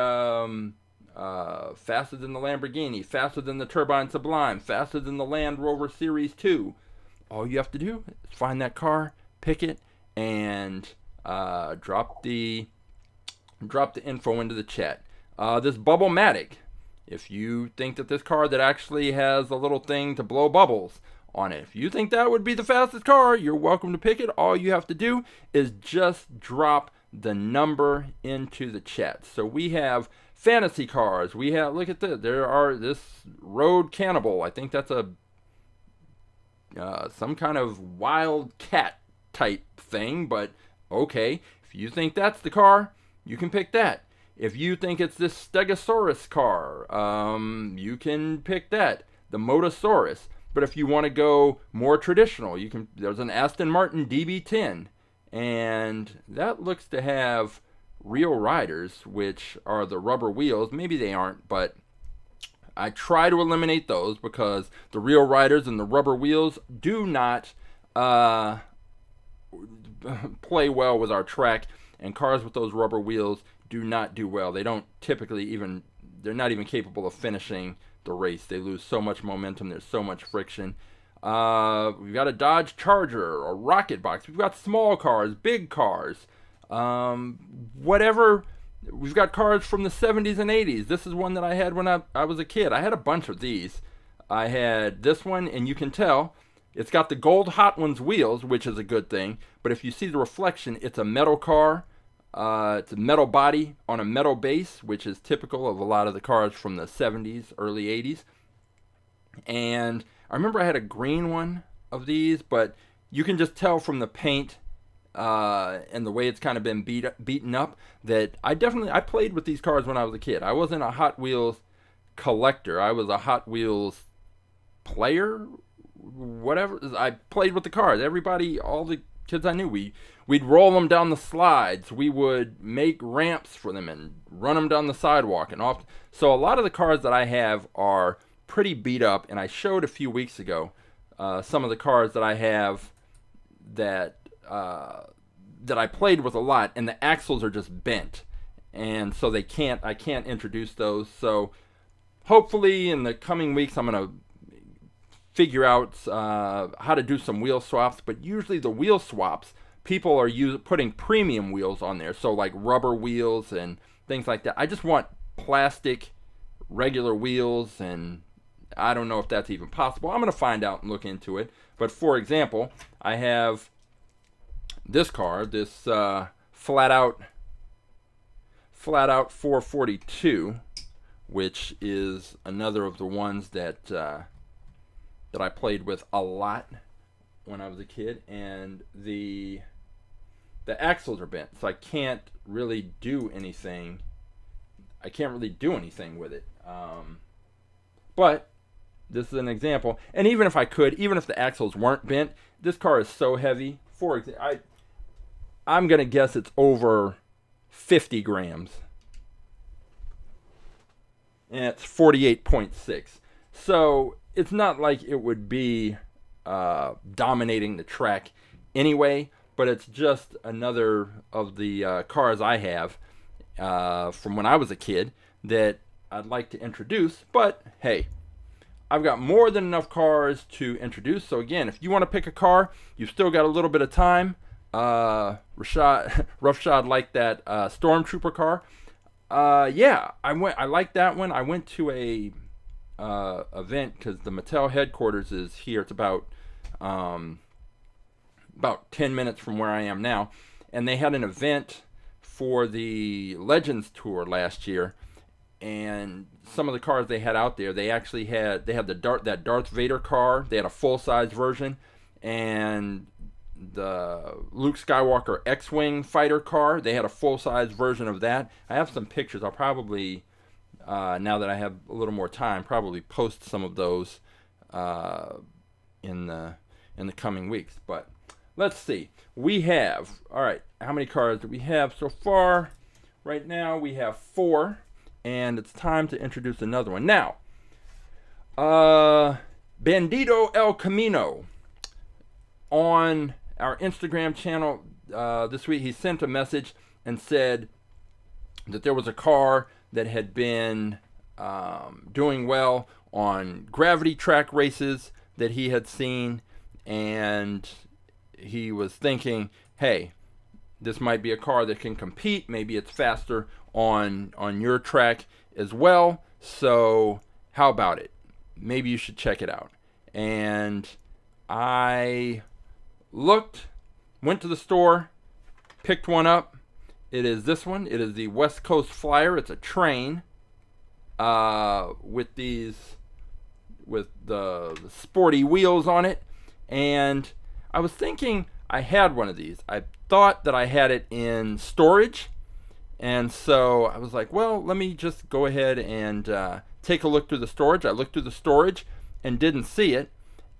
Lamborghini, faster than the Turbine Sublime, faster than the Land Rover Series II, all you have to do is find that car, pick it, and drop the info into the chat. This Bubble-Matic, if you think that this car that actually has a little thing to blow bubbles on it, if you think that would be the fastest car, you're welcome to pick it. All you have to do is just drop the number into the chat. So we have fantasy cars. We have, look at this. There are this Road Cannibal. I think that's a some kind of wild cat type thing, but okay. If you think that's the car, you can pick that. If you think it's this Stegosaurus car, you can pick that. The Motosaurus. But if you want to go more traditional, you can. There's an Aston Martin DB10, and that looks to have real riders, which are the rubber wheels. Maybe they aren't, but I try to eliminate those because the real riders and the rubber wheels do not play well with our track, and cars with those rubber wheels do not do well. They don't typically even, they're not even capable of finishing the race. They lose so much momentum. There's so much friction. We've got a Dodge Charger, a Rocket Box. We've got small cars, big cars, whatever. We've got cars from the 70s and 80s. This is one that I had when I was a kid. I had a bunch of these. I had this one, and you can tell it's got the gold Hot Ones wheels, which is a good thing. But if you see the reflection, it's a metal car. It's a metal body on a metal base, which is typical of a lot of the cars from the 70s, early 80s. And I remember I had a green one of these, but you can just tell from the paint and the way it's kind of been beaten up that I played with these cars when I was a kid. I wasn't a Hot Wheels collector. I was a Hot Wheels player, whatever. I played with the cars. Everybody, all the kids I knew, we'd roll them down the slides. We would make ramps for them and run them down the sidewalk and off. So a lot of the cars that I have are pretty beat up, and I showed a few weeks ago some of the cars that I have that I played with a lot, and the axles are just bent, and so I can't introduce those. So hopefully in the coming weeks I'm going to figure out how to do some wheel swaps. But usually the wheel swaps, people are putting premium wheels on there, so like rubber wheels and things like that. I just want plastic regular wheels, and I don't know if that's even possible. I'm going to find out and look into it. But for example, I have this car, this flat out 442, which is another of the ones that I played with a lot when I was a kid, and the axles are bent, so I can't really do anything. With it. But this is an example, and even if I could, even if the axles weren't bent, this car is so heavy. For example, I'm going to guess it's over 50 grams. And it's 48.6. So it's not like it would be dominating the track anyway, but it's just another of the cars I have from when I was a kid that I'd like to introduce. But hey, I've got more than enough cars to introduce. So again, if you want to pick a car, you've still got a little bit of time. Roughshod liked that Stormtrooper car. Yeah, I like that one. I went to a event because the Mattel headquarters is here. It's about 10 minutes from where I am now, and they had an event for the Legends Tour last year. And some of the cars they had out there, they had that Darth Vader car. They had a full-size version, and the Luke Skywalker X-Wing fighter car. They had a full-size version of that. I have some pictures. I'll probably, now that I have a little more time, probably post some of those in the coming weeks. But let's see. We have, all right, how many cars do we have so far? Right now we have 4. And it's time to introduce another one. Now, Bandito El Camino on our Instagram channel this week, he sent a message and said that there was a car that had been doing well on gravity track races that he had seen, and he was thinking, hey, this might be a car that can compete. Maybe it's faster on your track as well. So how about it? Maybe you should check it out. And I went to the store, picked one up. It is this one. It is the West Coast Flyer. It's a train with the sporty wheels on it. And I was thinking I had one of these. I thought that I had it in storage, and so I was like, well, let me just go ahead and take a look through the storage. I looked through the storage and didn't see it,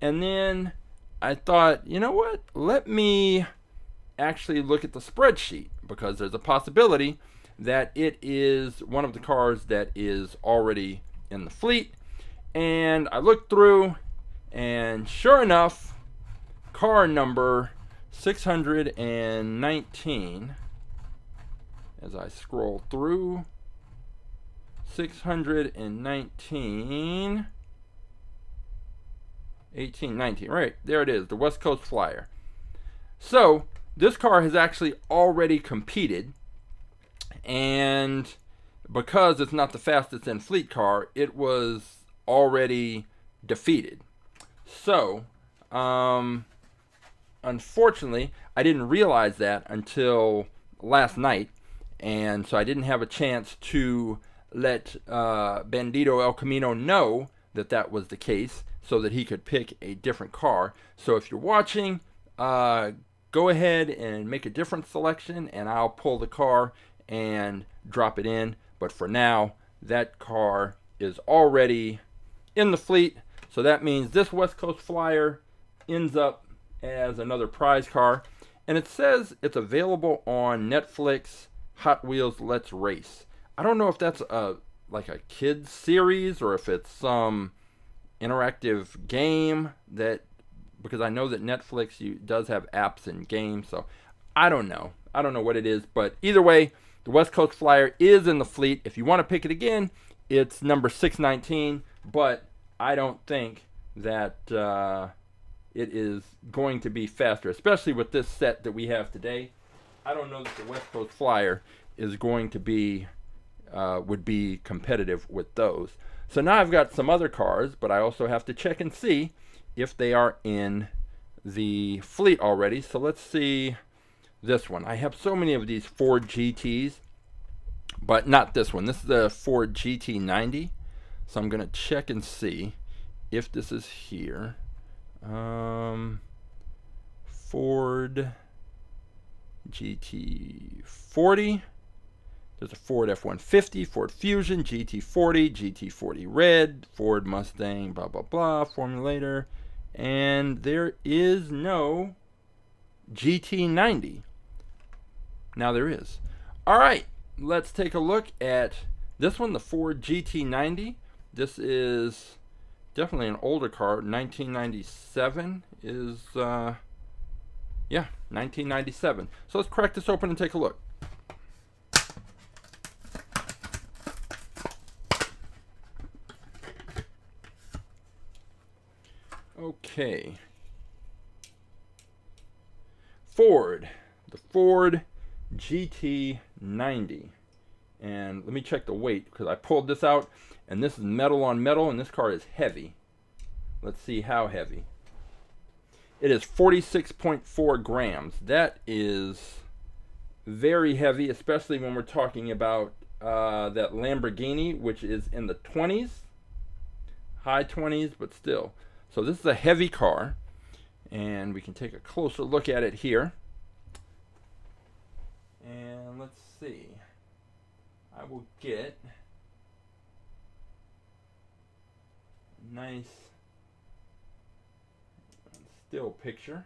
and then I thought, you know what, let me actually look at the spreadsheet, because there's a possibility that it is one of the cars that is already in the fleet. And I looked through, and sure enough, car number 619, as I scroll through, 619, 18, 19, right, there it is, the West Coast Flyer. So, this car has actually already competed, and because it's not the fastest in fleet car, it was already defeated. So, unfortunately, I didn't realize that until last night, and so I didn't have a chance to let Bandito El Camino know that that was the case, so that he could pick a different car. So if you're watching, go ahead and make a different selection, and I'll pull the car and drop it in. But for now, that car is already in the fleet, so that means this West Coast Flyer ends up as another prize car, and it says it's available on Netflix Hot Wheels Let's Race. I don't know if that's like a kids series or if it's some interactive game, because I know that Netflix does have apps and games, so I don't know what it is. But either way, the West Coast Flyer is in the fleet. If you want to pick it again, it's number 619, but I don't think that it is going to be faster, especially with this set that we have today. I don't know that the West Coast Flyer is going to be, would be competitive with those. So now I've got some other cars, but I also have to check and see if they are in the fleet already. So let's see this one. I have so many of these Ford GTs, but not this one. This is the Ford GT90. So I'm going to check and see if this is here. Ford GT40. There's a Ford F-150, Ford Fusion, GT40, GT40 Red, Ford Mustang, blah, blah, blah, Formulator. And there is no GT90. Now there is. All right, let's take a look at this one, the Ford GT90. This is definitely an older car. 1997 is, yeah, 1997. So let's crack this open and take a look. Okay. Ford, the Ford GT90. And let me check the weight, because I pulled this out, and this is metal on metal, and this car is heavy. Let's see how heavy. It is 46.4 grams. That is very heavy, especially when we're talking about that Lamborghini, which is in the 20s, high 20s, but still. So this is a heavy car, and we can take a closer look at it here. And let's see. I will get a nice still picture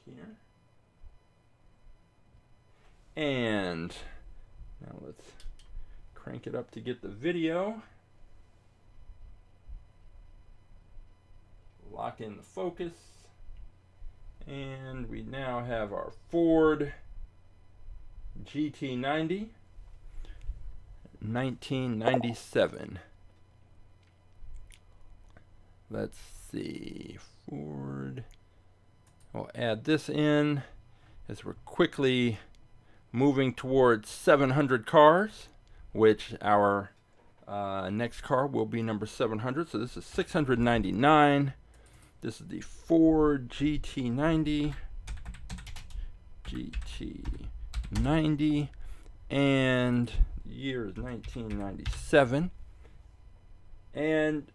here. And now let's crank it up to get the video. Lock in the focus. And we now have our Ford GT90, 1997. Let's see, Ford. I'll add this in as we're quickly moving towards 700 cars, which our next car will be number 700. So this is 699. This is the Ford GT90, and the year is 1997. And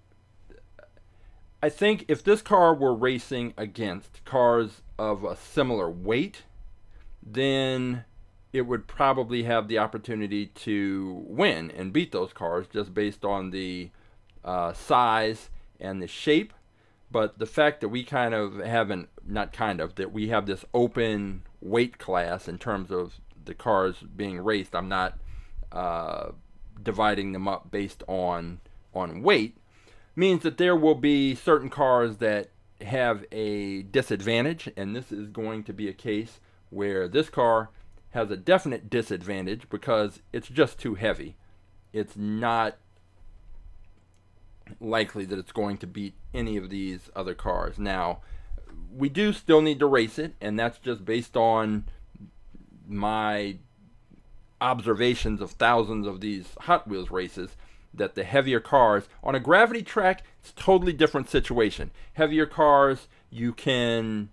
I think if this car were racing against cars of a similar weight, then it would probably have the opportunity to win and beat those cars just based on the size and the shape. But the fact that we kind of haven't, not kind of, that we have this open weight class in terms of the cars being raced, I'm not dividing them up based on weight, means that there will be certain cars that have a disadvantage, and this is going to be a case where this car has a definite disadvantage because it's just too heavy. It's not likely that it's going to beat any of these other cars. Now, we do still need to race it, and that's just based on my observations of thousands of these Hot Wheels races, that the heavier cars on a gravity track, it's a totally different situation. Heavier cars, you can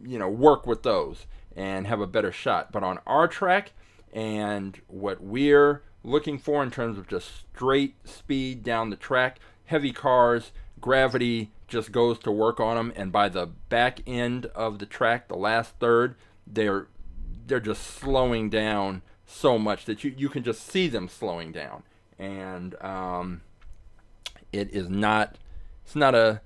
work with those and have a better shot. But on our track, and what we're looking for in terms of just straight speed down the track, heavy cars, gravity just goes to work on them, and by the back end of the track, the last third, they're just slowing down so much that you can just see them slowing down. And it's not a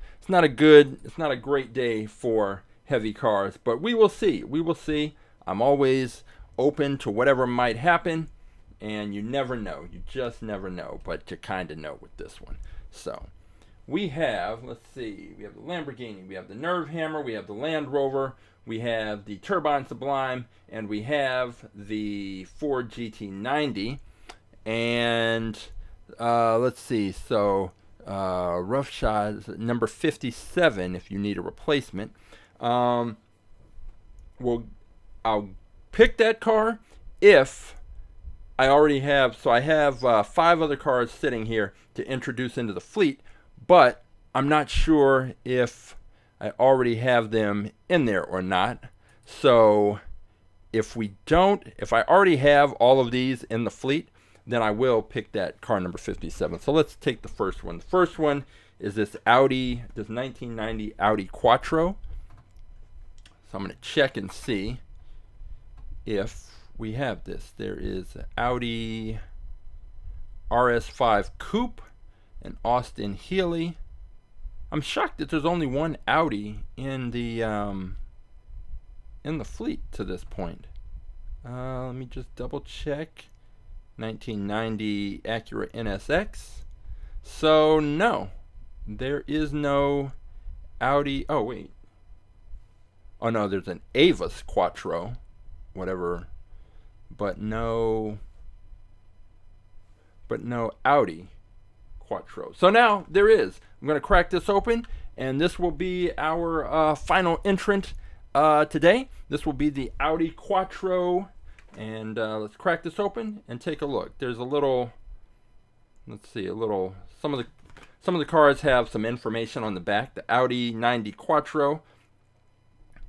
great day for heavy cars, but we will see. I'm always open to whatever might happen, and you never know. You just never know, but you kind of know with this one. So we have, let's see, we have the Lamborghini, we have the Nerve Hammer, we have the Land Rover, we have the Turbine Sublime, and we have the Ford GT90. And let's see, so rough shot is number 57 if you need a replacement. I'll pick that car if I already have, so I have 5 other cars sitting here to introduce into the fleet, but I'm not sure if I already have them in there or not. So if I already have all of these in the fleet, then I will pick that car number 57. So let's take the first one. The first one is this 1990 Audi Quattro. So I'm going to check and see if we have this. There is an Audi RS5 Coupe and Austin Healey. I'm shocked that there's only one Audi in the fleet to this point. Let me just double check. 1990 Acura NSX. So no, there is no Audi. Oh wait. Oh no, there's an Avis Quattro, whatever, but no Audi Quattro. So now there is. I'm going to crack this open, and this will be our final entrant today. This will be the Audi Quattro, and let's crack this open and take a look. There's a little, let's see, some of the cars have some information on the back. The Audi 90 Quattro,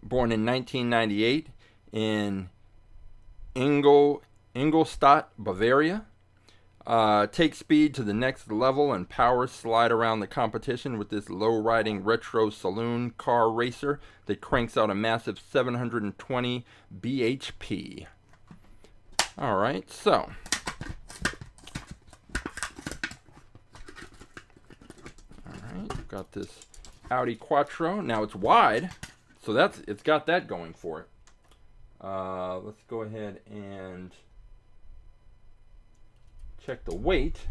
born in 1998 in Ingolstadt, Bavaria. Take speed to the next level and power slide around the competition with this low-riding retro saloon car racer that cranks out a massive 720 bhp. Alright, so alright, got this Audi Quattro. Now it's wide, so it's got that going for it. Let's go ahead and check the weight.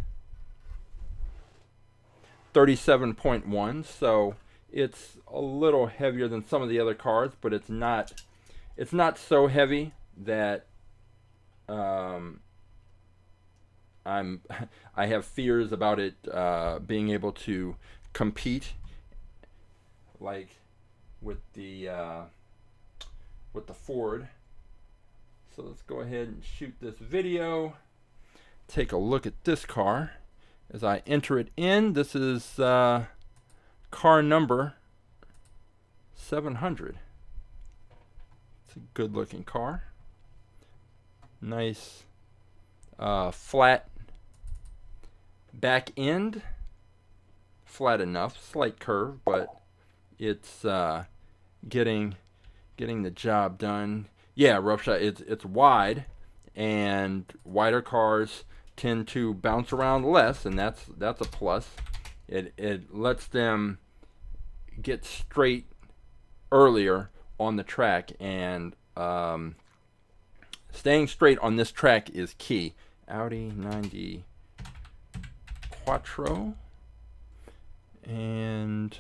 37.1, so it's a little heavier than some of the other cars, but it's not so heavy that I have fears about it being able to compete like with the Ford. So let's go ahead and shoot this video. Take a look at this car as I enter it in. This is car number 700. It's a good looking car. Nice flat back end. Flat enough, slight curve, but it's getting the job done. Yeah, roughshod. It's wide, and wider cars tend to bounce around less, and that's a plus. It lets them get straight earlier on the track, and staying straight on this track is key. Audi 90 Quattro, and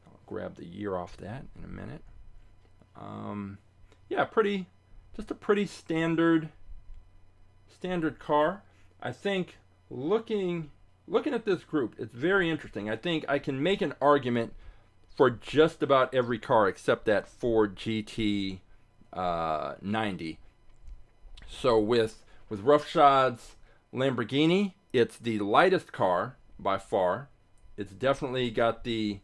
I'll grab the year off that in a minute. Yeah, just a pretty standard car. I think looking at this group, it's very interesting. I think I can make an argument for just about every car except that Ford GT 90. So with roughshod's Lamborghini, it's the lightest car by far. It's definitely got the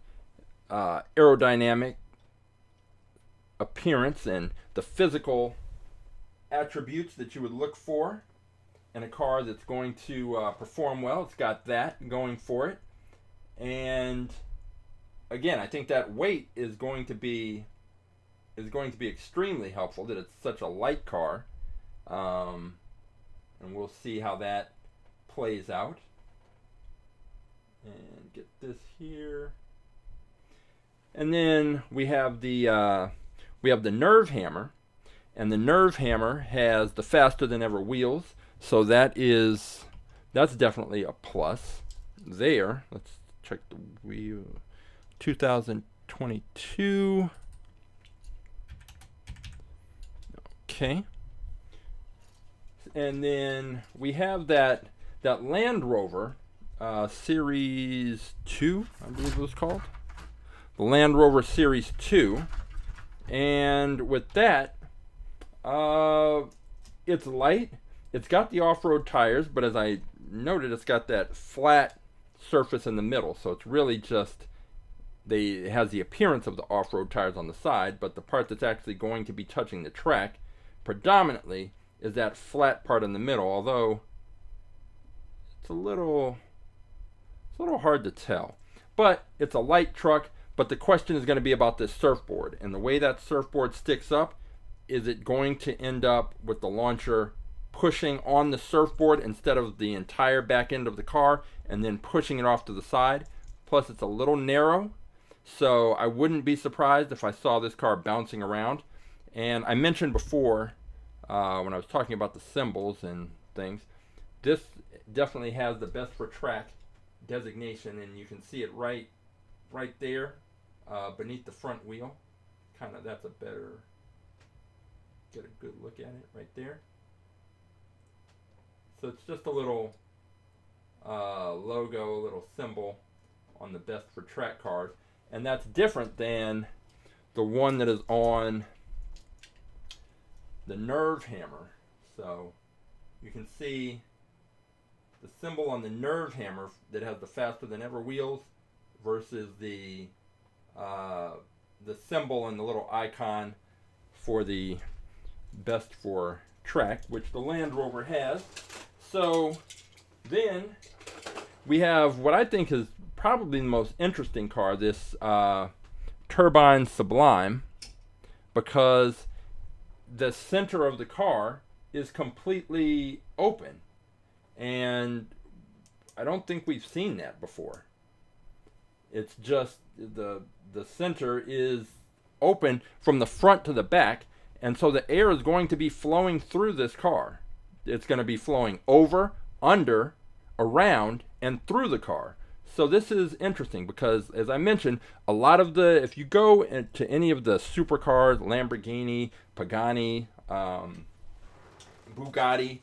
aerodynamic appearance and the physical attributes that you would look for in a car that's going to perform well. It's got that going for it, and again, I think that weight is going to be extremely helpful. That it's such a light car, and we'll see how that plays out. And get this here, and then we have the Nerve Hammer, and the Nerve Hammer has the faster than ever wheels. So that's definitely a plus there. Let's check the wheel. 2022. Okay. And then we have that Land Rover Series II, I believe it was called. The Land Rover Series II. And with that, it's light. It's got the off-road tires, but as I noted, it's got that flat surface in the middle. So it's really just, it has the appearance of the off-road tires on the side, but the part that's actually going to be touching the track predominantly is that flat part in the middle, although it's a little hard to tell. But it's a light truck, but the question is going to be about this surfboard. And the way that surfboard sticks up, is it going to end up with the launcher pushing on the surfboard instead of the entire back end of the car and then pushing it off to the side? Plus, it's a little narrow, so I wouldn't be surprised if I saw this car bouncing around. And I mentioned before, when I was talking about the cymbals and things, this definitely has the best for track designation, and you can see it right there beneath the front wheel. Kind of, that's a better, get a good look at it right there. So it's just a little logo, a little symbol on the best for track cars, and that's different than the one that is on the Nerve Hammer. So you can see the symbol on the Nerve Hammer that has the faster than ever wheels versus the symbol and the little icon for the best for track, which the Land Rover has. So then we have what I think is probably the most interesting car, this Turbine Sublime, because the center of the car is completely open, and I don't think we've seen that before. It's just the center is open from the front to the back, and so the air is going to be flowing through this car. It's going to be flowing over, under, around, and through the car. So this is interesting because, as I mentioned, a lot of the, if you go into any of the supercars, Lamborghini, Pagani, Bugatti,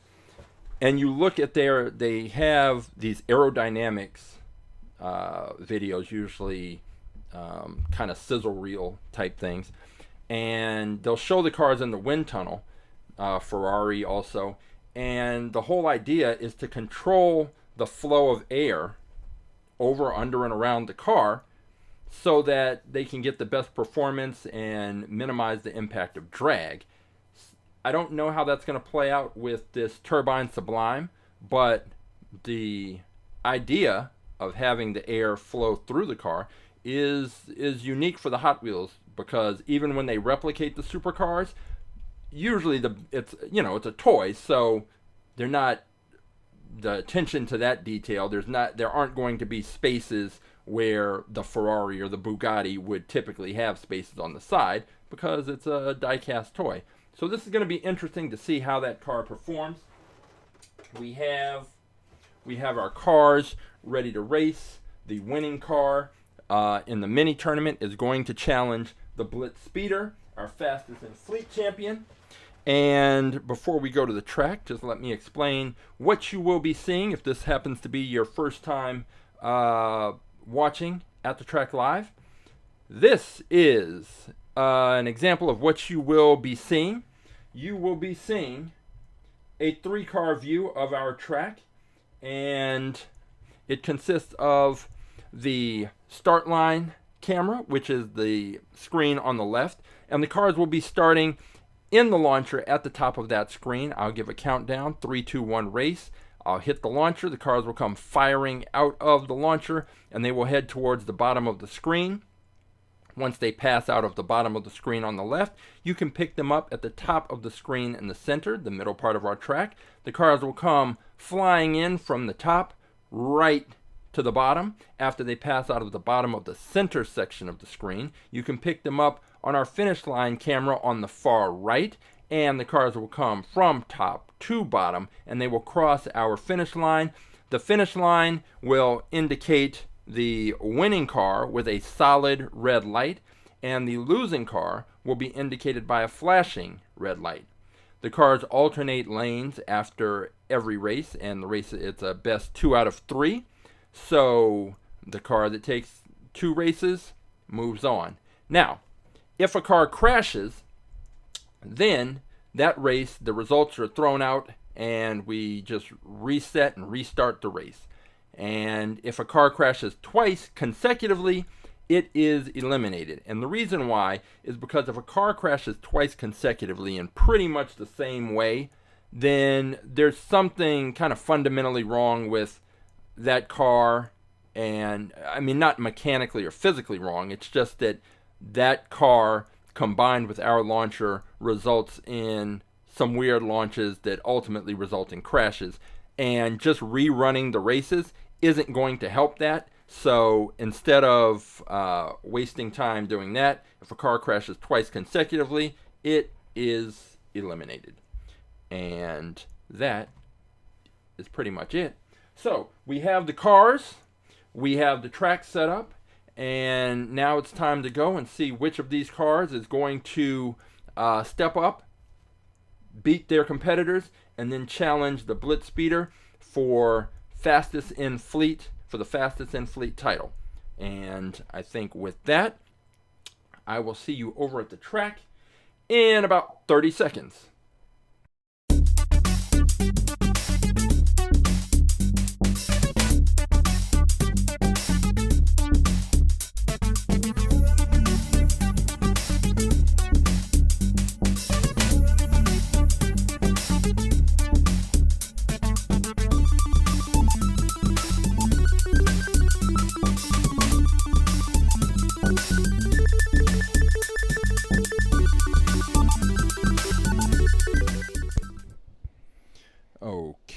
and you look at they have these aerodynamics videos, usually kind of sizzle reel type things, and they'll show the cars in the wind tunnel, Ferrari also, and the whole idea is to control the flow of air over, under, and around the car so that they can get the best performance and minimize the impact of drag. I don't know how that's going to play out with this Turbine Sublime, but the idea of having the air flow through the car is unique for the Hot Wheels, because even when they replicate the supercars, usually it's a toy, so they're not the attention to that detail. There aren't going to be spaces where the Ferrari or the Bugatti would typically have spaces on the side because it's a die-cast toy. So this is going to be interesting to see how that car performs. We have our cars ready to race. The winning car in the mini tournament is going to challenge the Blitz Speeder, our fastest in fleet champion. And before we go to the track, just let me explain what you will be seeing if this happens to be your first time watching At The Track Live. This is an example of what you will be seeing. You will be seeing a 3-car view of our track, and it consists of the start line camera, which is the screen on the left, and the cars will be starting in the launcher at the top of that screen. I'll give a countdown, 3, 2, 1, race. I'll hit the launcher. The cars will come firing out of the launcher, and they will head towards the bottom of the screen. Once they pass out of the bottom of the screen on the left, you can pick them up at the top of the screen in the center, the middle part of our track. The cars will come flying in from the top right to the bottom. After they pass out of the bottom of the center section of the screen, you can pick them up on our finish line camera on the far right, and the cars will come from top to bottom, and they will cross our finish line. The finish line will indicate the winning car with a solid red light, and the losing car will be indicated by a flashing red light. The cars alternate lanes after every race, and the race, it's a best 2 out of 3. So the car that takes 2 races moves on. Now, if a car crashes, then that race, the results are thrown out, and we just reset and restart the race. And if a car crashes twice consecutively, it is eliminated. And the reason why is because if a car crashes twice consecutively in pretty much the same way, then there's something kind of fundamentally wrong with that car. And I mean, not mechanically or physically wrong, it's just that that car combined with our launcher results in some weird launches that ultimately result in crashes. And just rerunning the races isn't going to help that. So instead of wasting time doing that, if a car crashes twice consecutively, it is eliminated. And that is pretty much it. So we have the cars, we have the track set up, and now it's time to go and see which of these cars is going to step up, beat their competitors, and then challenge the Blitz Speeder for fastest in fleet, for the fastest in fleet title. And I think with that, I will see you over at the track in about 30 seconds.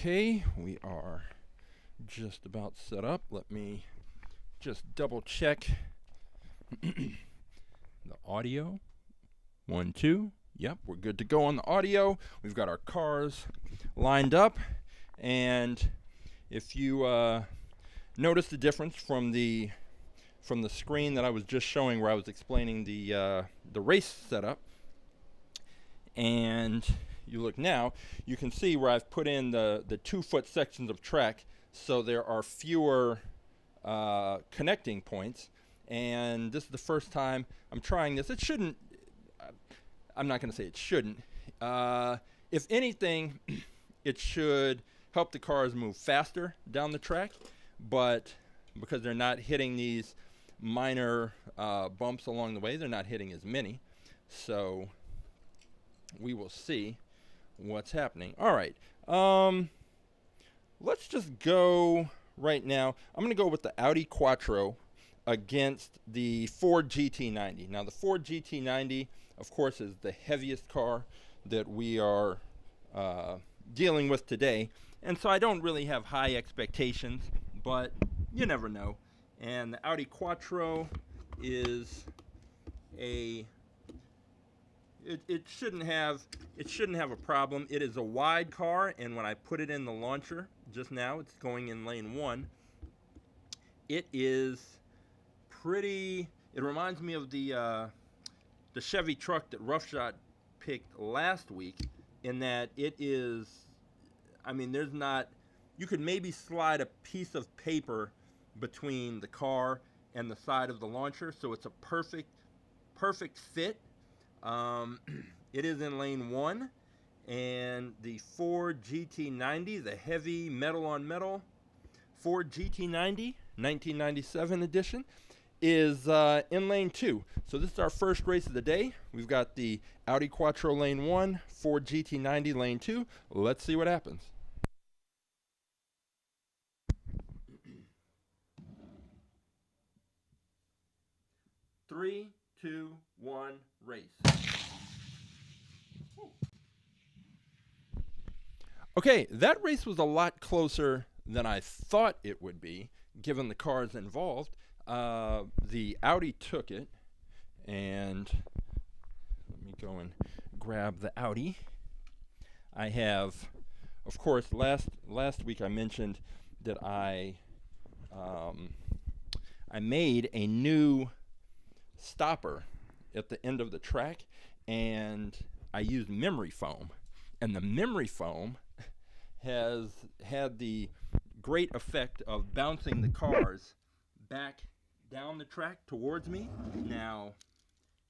Okay, we are just about set up. Let me just double check the audio. 1, 2. Yep, we're good to go on the audio. We've got our cars lined up, and if you notice the difference from the screen that I was just showing, where I was explaining the race setup, and you look now, you can see where I've put in the 2-foot sections of track, so there are fewer connecting points. And this is the first time I'm trying this. It shouldn't, I'm not going to say it shouldn't. If anything, it should help the cars move faster down the track, but because they're not hitting these minor bumps along the way, they're not hitting as many. So we will see what's happening. All right, let's just go right now. I'm going to go with the Audi Quattro against the Ford GT90. Now, the Ford GT90, of course, is the heaviest car that we are dealing with today, and so I don't really have high expectations, but you never know. And the Audi Quattro is a It shouldn't have a problem. It is a wide car, and when I put it in the launcher just now, it's going in lane 1. It is pretty. It reminds me of the Chevy truck that Roughshot picked last week, in that it is. I mean, there's not. You could maybe slide a piece of paper between the car and the side of the launcher, so it's a perfect fit. It is in lane 1, and the Ford GT90, the heavy metal on metal Ford GT90 1997 edition, is in lane 2. So this is our first race of the day. We've got the Audi Quattro lane 1, Ford GT90 lane 2. Let's see what happens. Three, 2, 1, race. Okay, that race was a lot closer than I thought it would be, given the cars involved. The Audi took it, and let me go and grab the Audi. I have, of course, last week I mentioned that I made a new stopper at the end of the track, and I used memory foam, and the memory foam has had the great effect of bouncing the cars back down the track towards me. Now,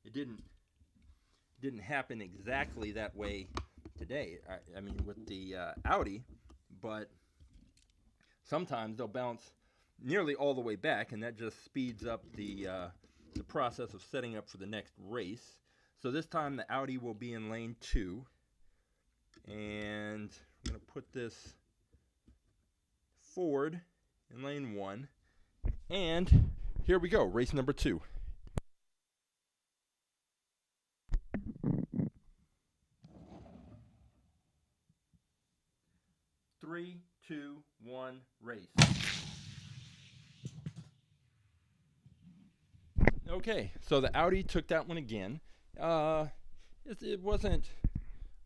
it didn't happen exactly that way today, I mean with the Audi, but sometimes they'll bounce nearly all the way back, and that just speeds up the process of setting up for the next race. So this time the Audi will be in lane 2, and I'm going to put this Ford in lane 1, and here we go, race number 2. Three, 2, 1, race. Okay, so the Audi took that one again. It wasn't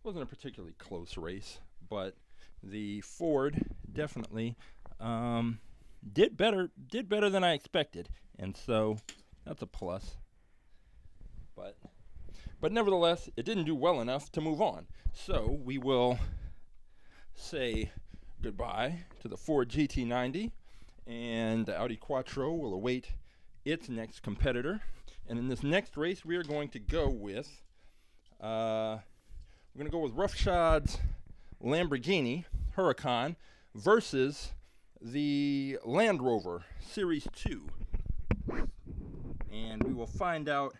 a particularly close race, but the Ford definitely did better than I expected, and so that's a plus. But nevertheless, it didn't do well enough to move on. So we will say goodbye to the Ford GT90, and the Audi Quattro will await its next competitor. And in this next race, we are going to go with roughshod's Lamborghini Huracan versus the Land Rover Series II. And we will find out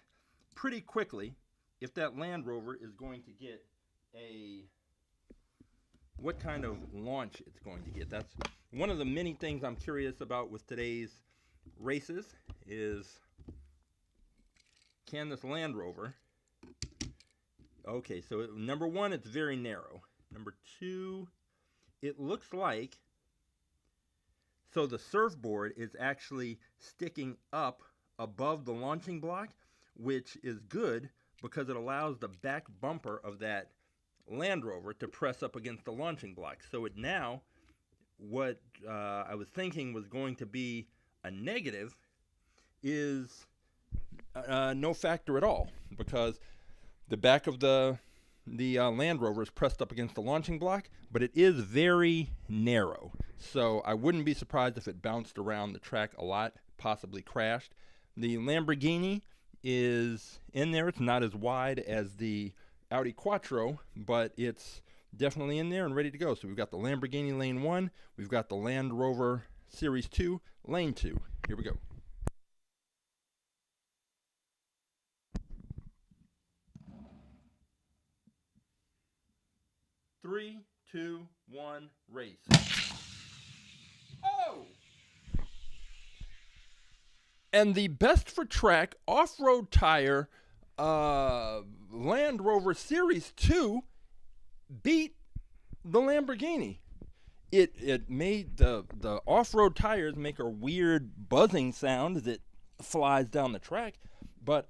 pretty quickly if that Land Rover is going to get what kind of launch it's going to get. That's one of the many things I'm curious about with today's races is, can this Land Rover... Okay, so number one, it's very narrow. Number two, it looks like... So the surfboard is actually sticking up above the launching block, which is good because it allows the back bumper of that Land Rover to press up against the launching block. So it now, what I was thinking was going to be a negative is no factor at all, because the back of the Land Rover is pressed up against the launching block, but it is very narrow. So I wouldn't be surprised if it bounced around the track a lot, possibly crashed. The Lamborghini is in there. It's not as wide as the Audi Quattro, but it's definitely in there and ready to go. So we've got the Lamborghini lane 1, we've got the Land Rover Series 2 lane 2. Here we go. Three, two, one, race. Oh! And the best for track off-road tire Land Rover Series 2 beat the Lamborghini. It made the off-road tires make a weird buzzing sound as it flies down the track, but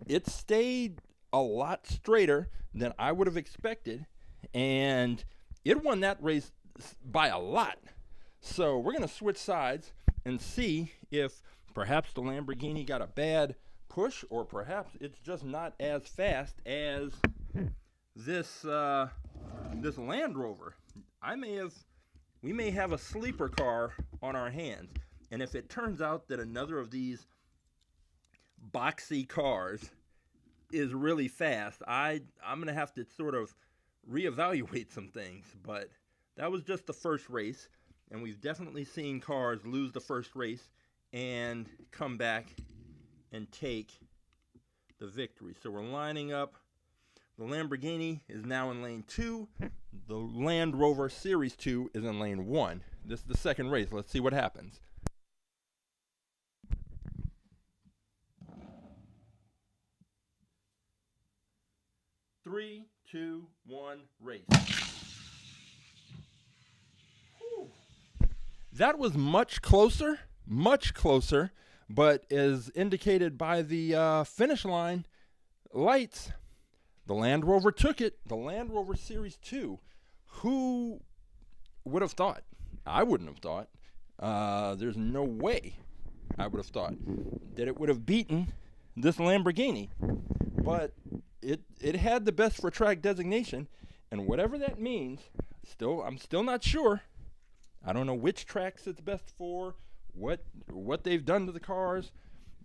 it stayed a lot straighter than I would have expected, and it won that race by a lot. So we're going to switch sides and see if perhaps the Lamborghini got a bad push, or perhaps it's just not as fast as this Land Rover. We may have a sleeper car on our hands, and if it turns out that another of these boxy cars is really fast, I'm going to have to sort of reevaluate some things. But that was just the first race, and we've definitely seen cars lose the first race and come back and take the victory. So we're lining up. The Lamborghini is now in lane 2. The Land Rover Series 2 is in lane 1. This is the second race. Let's see what happens. Three, two, one, race. Whew. That was much closer, but as indicated by the finish line lights, the Land Rover took it. The Land Rover Series 2. Who would have thought? I wouldn't have thought. There's no way I would have thought that it would have beaten this Lamborghini. But it had the best for track designation, and whatever that means, I'm still not sure. I don't know which tracks it's best for, what they've done to the cars,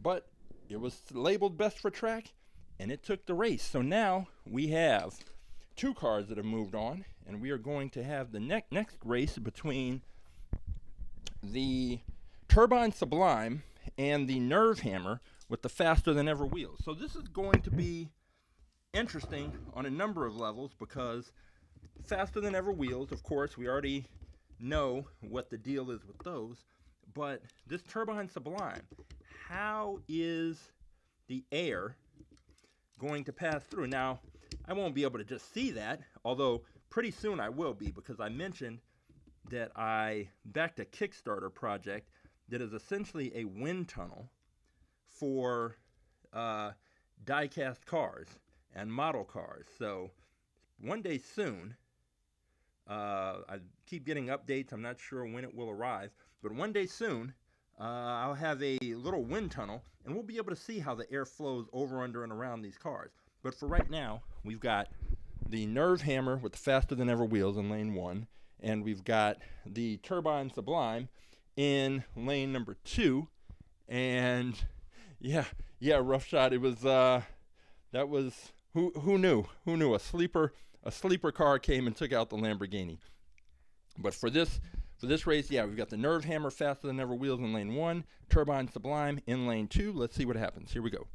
but it was labeled best for track, and it took the race. So now we have two cars that have moved on, and we are going to have the next race between the Turbine Sublime and the Nerve Hammer with the faster than ever wheels. So this is going to be interesting on a number of levels, because faster than ever wheels, of course, we already know what the deal is with those. But this Turbine Sublime, how is the air going to pass through? Now, I won't be able to just see that, although pretty soon I will be, because I mentioned that I backed a Kickstarter project that is essentially a wind tunnel for die-cast cars and model cars. So one day soon, I keep getting updates. I'm not sure when it will arrive, but one day soon, I'll have a little wind tunnel, and we'll be able to see how the air flows over, under, and around these cars. But for right now, we've got the Nerve Hammer with the faster than ever wheels in lane 1, and we've got the Turbine Sublime in lane number 2. And yeah, rough shot. It was that was who knew? Who knew a sleeper car came and took out the Lamborghini. But for this race, yeah, we've got the Nerve Hammer faster than ever wheels in lane 1, Turbine Sublime in lane 2. Let's see what happens. Here we go.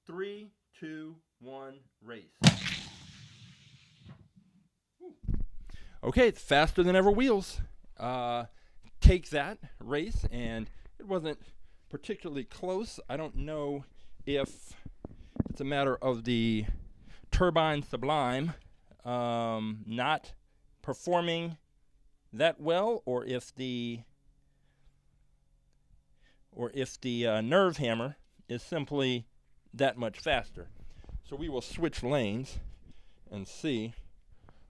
Three, two, one, race. Okay, it's faster than ever wheels. Take that race, and it wasn't particularly close. I don't know if it's a matter of the Turbine Sublime not performing that well, or if the Nerve Hammer is simply that much faster. So we will switch lanes and see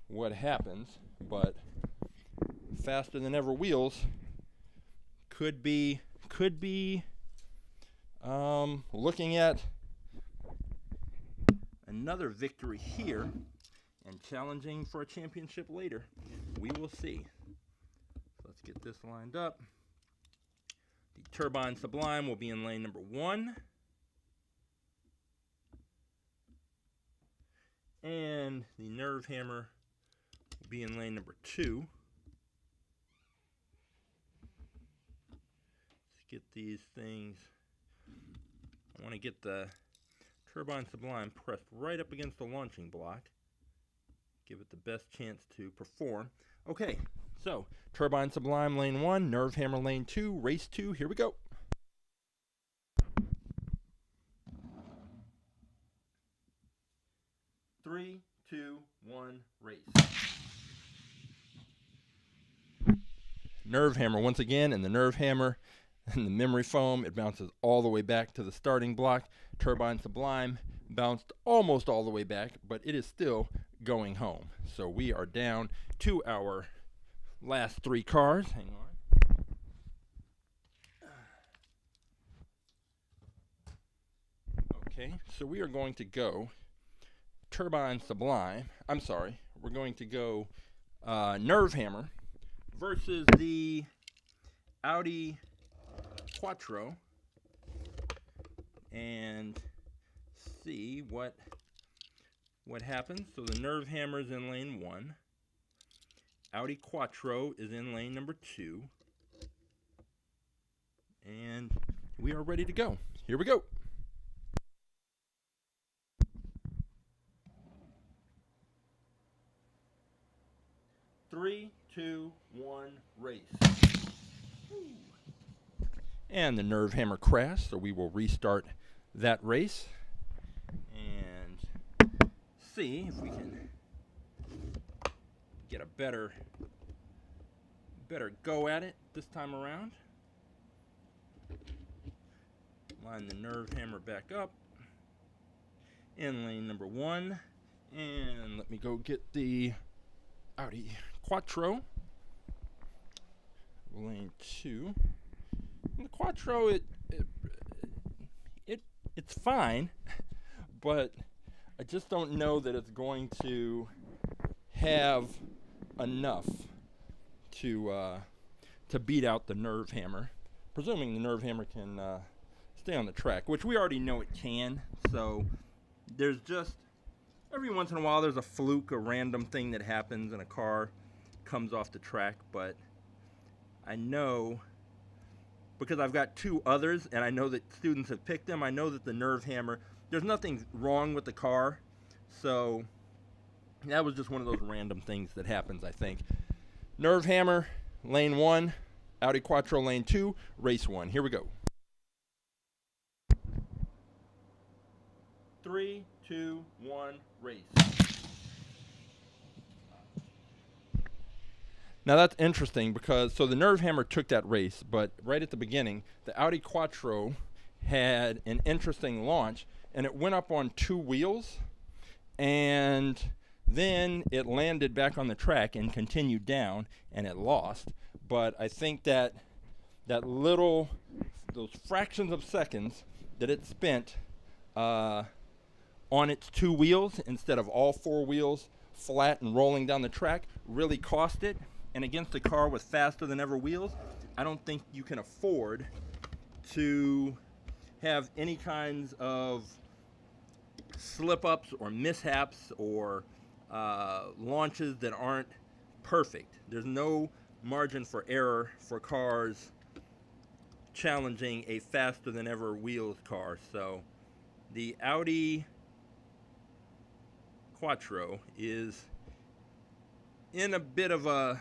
what happens. But faster than ever wheels could be looking at another victory here and challenging for a championship later. We will see. So let's get this lined up. The Turbine Sublime will be in lane number 1. And the Nerve Hammer will be in lane number 2. Let's get these things. I want to get the Turbine Sublime pressed right up against the launching block. Give it the best chance to perform. Okay, so Turbine Sublime lane 1, Nerve Hammer lane 2, race 2. Here we go. Three, two, one, race. Nerve Hammer once again, and the Nerve Hammer and the memory foam, it bounces all the way back to the starting block. Turbine Sublime bounced almost all the way back, but it is still going home. So we are down to our last 3 cars. Hang on. Okay, so we are going to go Turbine Sublime. I'm sorry, we're going to go Nerve Hammer versus the Audi Quattro, and see what happens. So the Nerve Hammer is in lane 1. Audi Quattro is in lane number 2. And we are ready to go. Here we go. Three, two, one, race. And the Nerve Hammer crashed, so we will restart that race and see if we can get a better go at it this time around. Line the Nerve Hammer back up in lane number 1, and let me go get the Audi Quattro, lane 2. And the Quattro, it's fine, but I just don't know that it's going to have enough to beat out the Nerve Hammer, presuming the Nerve Hammer can stay on the track, which we already know it can. So there's just every once in a while there's a fluke, a random thing that happens and a car comes off the track. But I know, because I've got 2 others and I know that students have picked them, I know that the Nerve Hammer, there's nothing wrong with the car. So that was just one of those random things that happens, I think. Nerve Hammer, lane 1, Audi Quattro, lane 2, race 1. Here we go. 3, 2, 1, race. Now that's interesting because, so the Nerve Hammer took that race, but right at the beginning, the Audi Quattro had an interesting launch and it went up on 2 wheels, and then it landed back on the track and continued down, and it lost. But I think that those fractions of seconds that it spent on its 2 wheels instead of all 4 wheels flat and rolling down the track really cost it. And against a car with faster than ever wheels, I don't think you can afford to have any kinds of slip-ups or mishaps or launches that aren't perfect. There's no margin for error for cars challenging a faster than ever wheels car. So the Audi Quattro is in a bit of a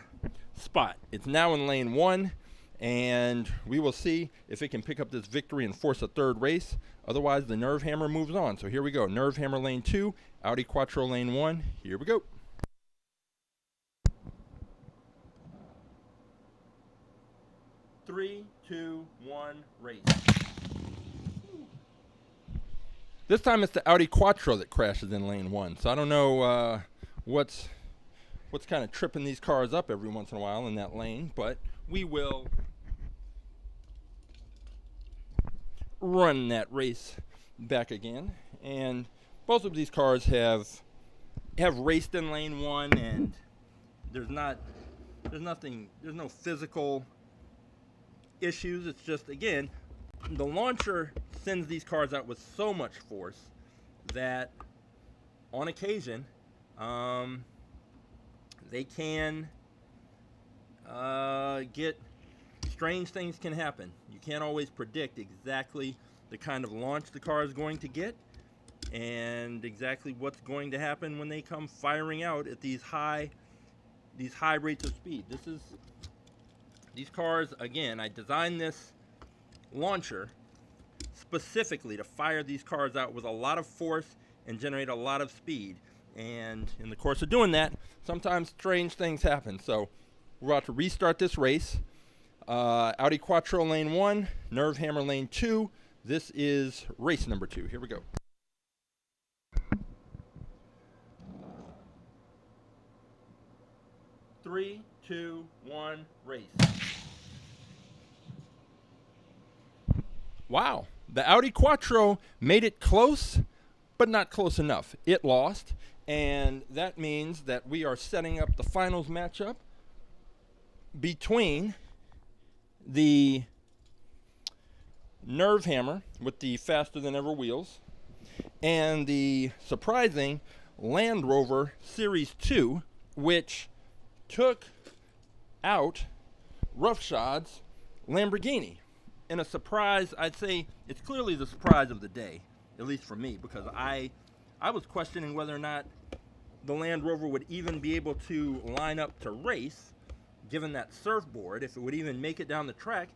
spot. It's now in lane 1, and we will see if it can pick up this victory and force a 3rd race. Otherwise, the Nerve Hammer moves on. So here we go. Nerve Hammer lane 2, Audi Quattro lane 1. Here we go. Three, two, one, race. This time it's the Audi Quattro that crashes in lane 1. So I don't know what's kind of tripping these cars up every once in a while in that lane, but we will run that race back again. And both of these cars have raced in lane 1, and there's no physical issues. It's just, again, the launcher sends these cars out with so much force that on occasion they can get strange things can happen. You can't always predict exactly the kind of launch the car is going to get and exactly what's going to happen when they come firing out at these high rates of speed. These cars, again, I designed this launcher specifically to fire these cars out with a lot of force and generate a lot of speed. And in the course of doing that, sometimes strange things happen. So we're about to restart this race. Audi Quattro lane 1, Nerve Hammer lane 2. This is race number 2. Here we go. Three, two, one, race. Wow, the Audi Quattro made it close, but not close enough. It lost, and that means that we are setting up the finals matchup between the Nerve Hammer with the faster than ever wheels and the surprising Land Rover Series II, which took out roughshod's Lamborghini in a surprise. I'd say it's clearly the surprise of the day, at least for me, because I was questioning whether or not the Land Rover would even be able to line up to race, given that surfboard, if it would even make it down the track.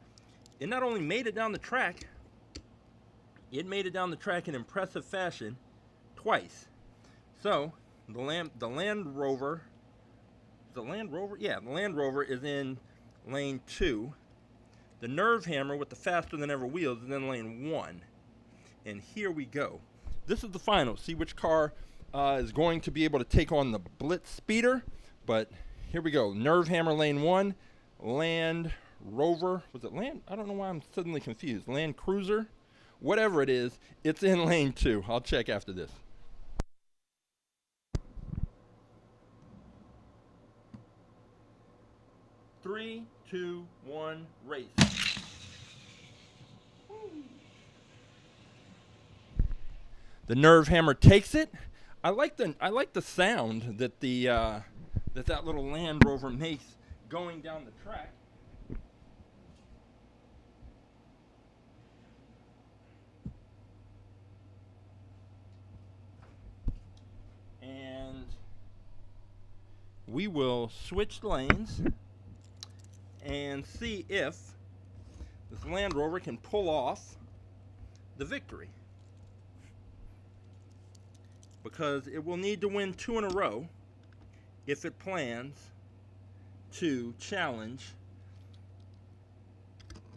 It not only made it down the track, it made it down the track in impressive fashion twice. So the Land Rover, the Land Rover is in lane 2. The Nerve Hammer with the faster than ever wheels is in lane 1. And here we go. This is the final. See which car is going to be able to take on the Blitz Speeder. But here we go. Nerve Hammer lane 1. Land Rover. Was it Land? I don't know why I'm suddenly confused. Land Cruiser. Whatever it is, it's in lane 2. I'll check after this. Three, two, one, race. The Nerve Hammer takes it. I like the sound that that little Land Rover makes going down the track. And we will switch lanes and see if this Land Rover can pull off the victory, because it will need to win 2 in a row if it plans to challenge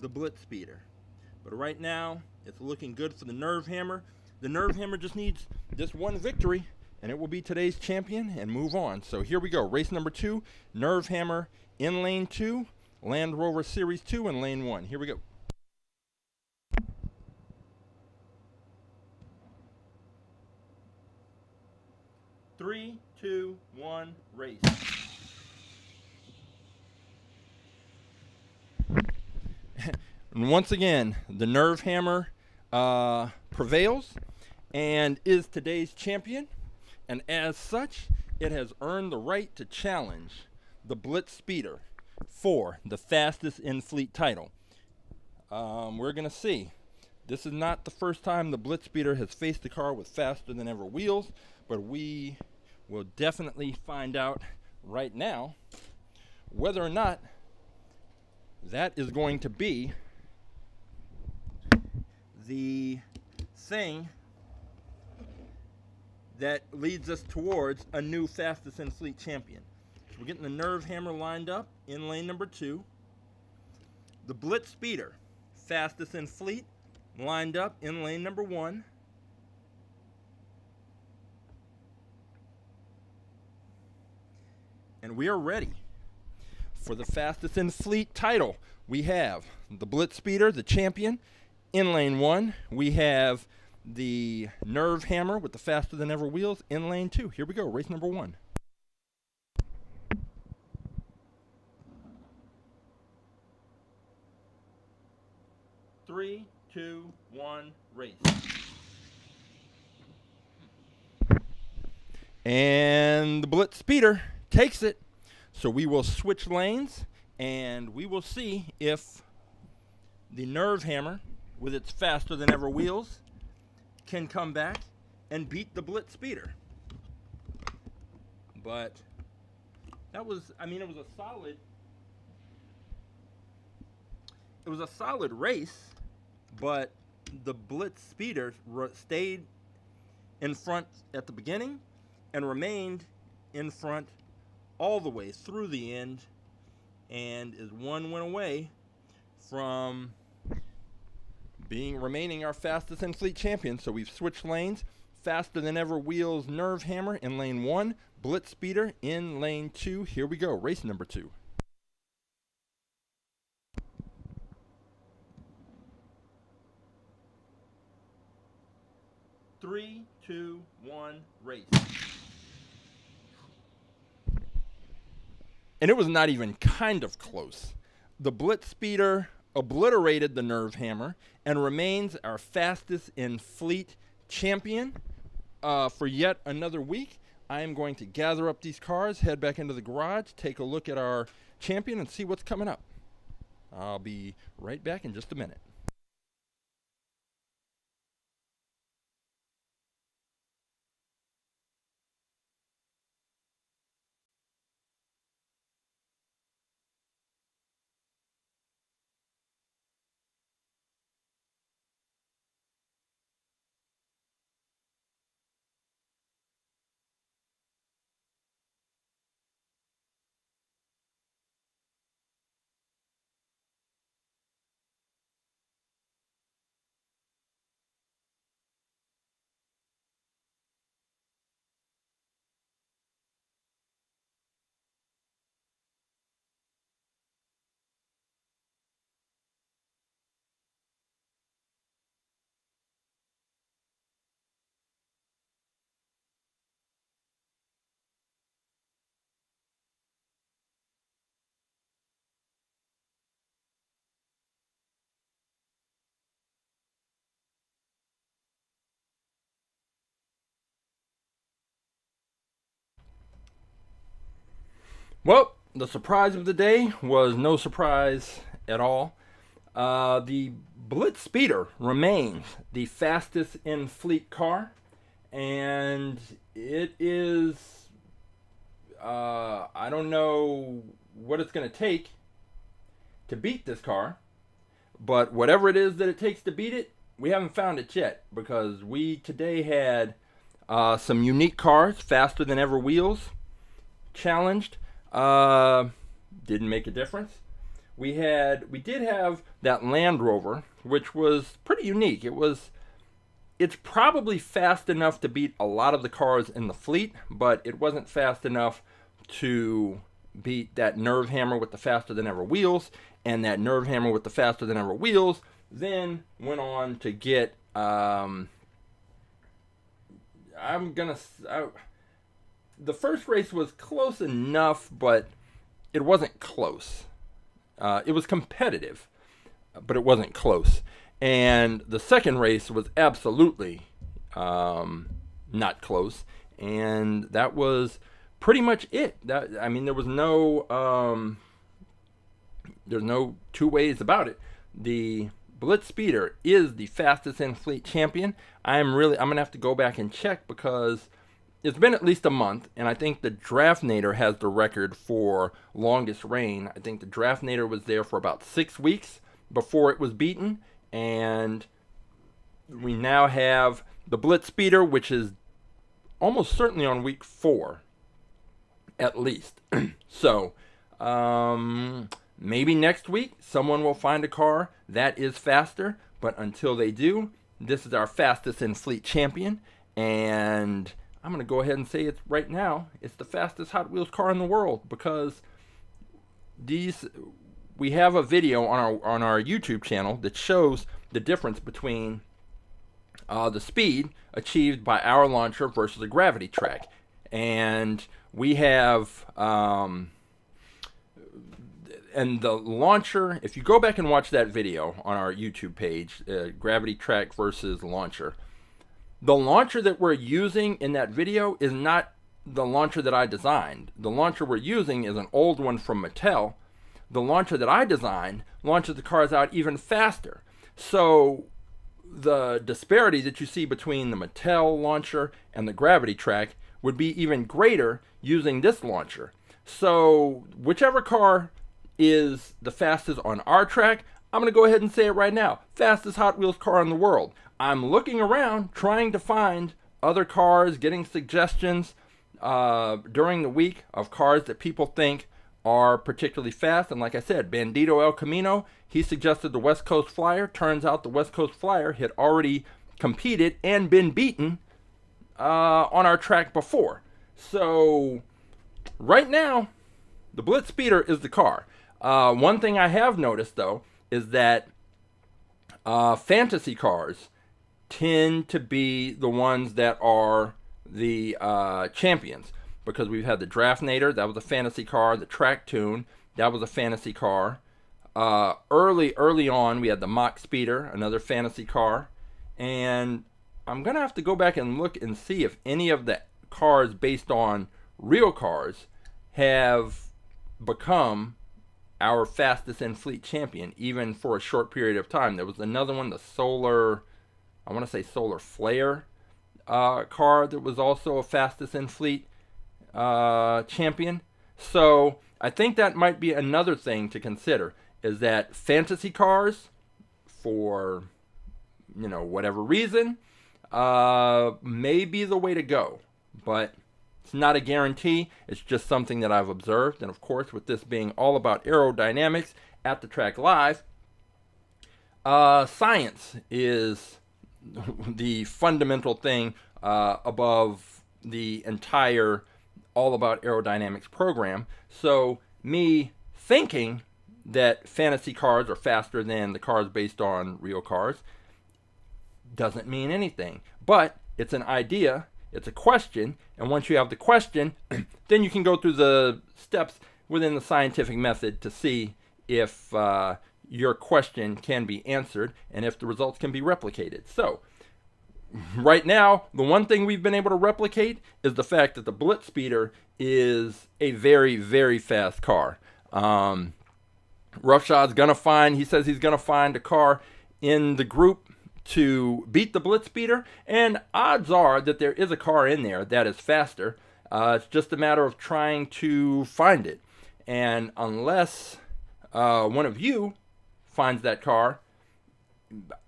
the Blitz Speeder. But right now, it's looking good for the Nerve Hammer. The Nerve Hammer just needs this one victory, and it will be today's champion and move on. So here we go. Race number 2, Nerve Hammer in lane 2, Land Rover Series 2 in lane 1. Here we go. Three, two, one, race. And once again, the Nerve Hammer prevails and is today's champion. And as such, it has earned the right to challenge the Blitz Speeder for the fastest in-fleet title. We're going to see. This is not the first time the Blitz Speeder has faced a car with faster than ever wheels, but we will definitely find out right now whether or not that is going to be the thing that leads us towards a new fastest in fleet champion. So we're getting the Nerve Hammer lined up in lane number 2. The Blitz Speeder, fastest in fleet, lined up in lane number 1. And we are ready for the fastest in fleet title. We have the Blitz Speeder, the champion, in lane 1. We have the Nerve Hammer with the faster than ever wheels in lane 2. Here we go, race number 1. Three, two, one, race. And the Blitz Speeder takes it. So we will switch lanes and we will see if the Nerve Hammer with its faster than ever wheels can come back and beat the Blitz Speeder. But that was, I mean, it was a solid race, but the Blitz Speeder stayed in front at the beginning and remained in front all the way through the end, and is one win away from remaining our fastest in fleet champion. So we've switched lanes. Faster than ever wheels Nerve Hammer in lane 1, Blitz Speeder in lane 2. Here we go, race number 2. Three, two, one, race. And it was not even kind of close. The Blitz Speeder obliterated the Nerve Hammer and remains our fastest in fleet champion for yet another week. I am going to gather up these cars, head back into the garage, take a look at our champion, and see what's coming up. I'll be right back in just a minute. Well, the surprise of the day was no surprise at all. The Blitz Speeder remains the fastest in fleet car, and it is, I don't know what it's going to take to beat this car, but whatever it is that it takes to beat it, we haven't found it yet, because we today had some unique cars, faster than ever wheels, challenged. Didn't make a difference. We did have that Land Rover, which was pretty unique. It was it's probably fast enough to beat a lot of the cars in the fleet, but it wasn't fast enough to beat that Nerve Hammer with the faster than ever wheels, and that Nerve Hammer with the faster than ever wheels then went on to get the first race was close enough, but it wasn't close. It was competitive, but it wasn't close. And the second race was absolutely not close, and that was pretty much it. There was there's no two ways about it. The Blitz Speeder is the fastest in fleet champion. I'm gonna have to go back and check because it's been at least a month, and I think the Draftnator has the record for longest reign. I think the Draftnator was there for about 6 weeks before it was beaten, and we now have the Blitz Speeder, which is almost certainly on week 4, at least. So, maybe next week someone will find a car that is faster, but until they do, this is our fastest in fleet champion, and I'm going to go ahead and say it right now. It's the fastest Hot Wheels car in the world because we have a video on our YouTube channel that shows the difference between the speed achieved by our launcher versus a gravity track. And we have and the launcher, if you go back and watch that video on our YouTube page, gravity track versus launcher, the launcher that we're using in that video is not the launcher that I designed. The launcher we're using is an old one from Mattel. The launcher that I designed launches the cars out even faster. So the disparity that you see between the Mattel launcher and the gravity track would be even greater using this launcher. So whichever car is the fastest on our track, I'm going to go ahead and say it right now. Fastest Hot Wheels car in the world. I'm looking around trying to find other cars, getting suggestions during the week of cars that people think are particularly fast. And like I said, Bandito El Camino, he suggested the West Coast Flyer. Turns out the West Coast Flyer had already competed and been beaten on our track before. So right now, the Blitz Speeder is the car. One thing I have noticed, though, is that fantasy cars tend to be the ones that are the champions, because we've had the Draftnator, that was a fantasy car, the Track Tune, that was a fantasy car. Early on, we had the Mach Speeder, another fantasy car, and I'm going to have to go back and look and see if any of the cars based on real cars have become our fastest in fleet champion, even for a short period of time. There was another one, the Solar Flare car that was also a fastest in fleet champion. So I think that might be another thing to consider, is that fantasy cars, for whatever reason, may be the way to go, but it's not a guarantee. It's just something that I've observed. And of course, with this being all about aerodynamics at the Track Live, science is the fundamental thing above the entire all about aerodynamics program. So me thinking that fantasy cars are faster than the cars based on real cars doesn't mean anything. But it's an idea. It's a question, and once you have the question, then you can go through the steps within the scientific method to see if your question can be answered and if the results can be replicated. So, right now, the one thing we've been able to replicate is the fact that the Blitz Speeder is a very, very fast car. Roughshod's gonna find, he says he's gonna find a car in the group to beat the Blitz Speeder, and odds are that there is a car in there that is faster. It's just a matter of trying to find it. And unless one of you finds that car,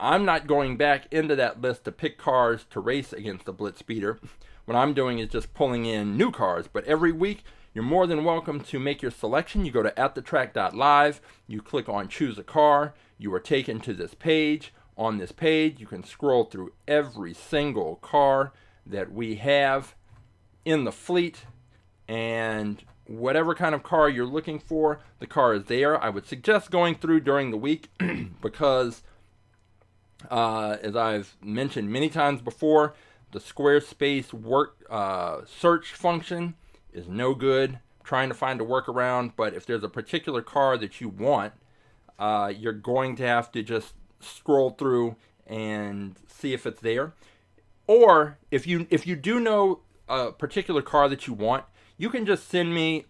I'm not going back into that list to pick cars to race against the Blitz Speeder. What I'm doing is just pulling in new cars. But every week, you're more than welcome to make your selection. You go to AtTheTrack.live, you click on Choose a Car, you are taken to this page. on this page. You can scroll through every single car that we have in the fleet, and whatever kind of car you're looking for, the car is there. I would suggest going through during the week because, as I've mentioned many times before, the Squarespace search function is no good trying to find a workaround. But if there's a particular car that you want, you're going to have to just scroll through and see if it's there. Or if you do know a particular car that you want, you can just send me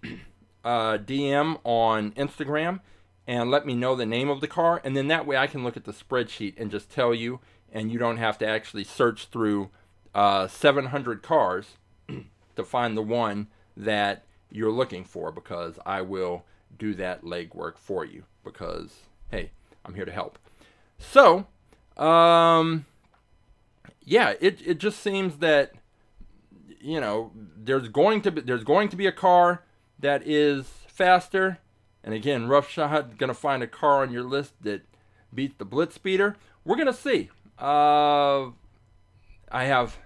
a DM on Instagram and let me know the name of the car, and then that way I can look at the spreadsheet and just tell you, and you don't have to actually search through 700 cars to find the one that you're looking for, because I will do that legwork for you, because, hey, I'm here to help. So, yeah, it just seems that, you know, there's going to be a car that is faster, and again, rough shot, gonna find a car on your list that beats the Blitz Speeder. We're gonna see. I have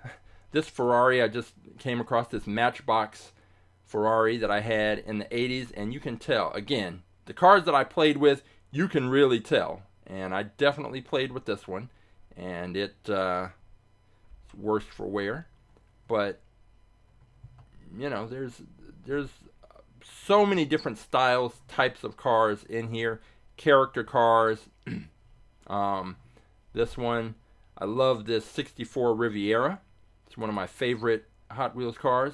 this Ferrari. I just came across this Matchbox Ferrari that I had in the 80s, and you can tell, again, the cars that I played with, you can really tell, and I definitely played with this one, and it's worse for wear, but you know, there's so many different styles, types of cars in here, character cars. This one, I love this 64 Riviera. It's one of my favorite Hot Wheels cars.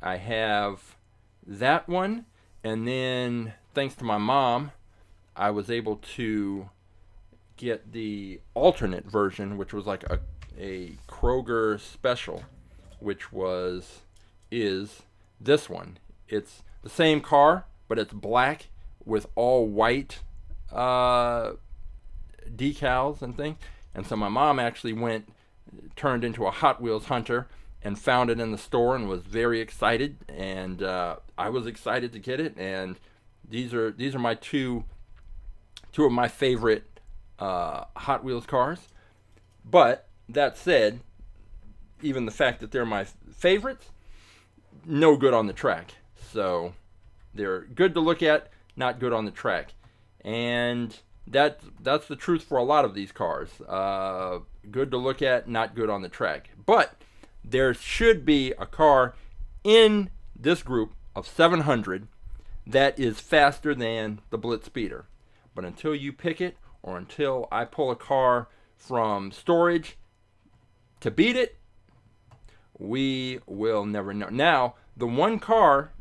I have that one, and then thanks to my mom, I was able to get the alternate version, which was like a Kroger special, which is this one. It's the same car, but it's black with all white decals and things. And so my mom actually turned into a Hot Wheels hunter and found it in the store and was very excited. And I was excited to get it. And these are my two of my favorite Hot Wheels cars. But that said, even the fact that they're my favorites, no good on the track. So they're good to look at, not good on the track. And that's the truth for a lot of these cars. Good to look at, not good on the track. But there should be a car in this group of 700 that is faster than the Blitz Speeder. But until you pick it, or until I pull a car from storage to beat it, we will never know. Now, the one car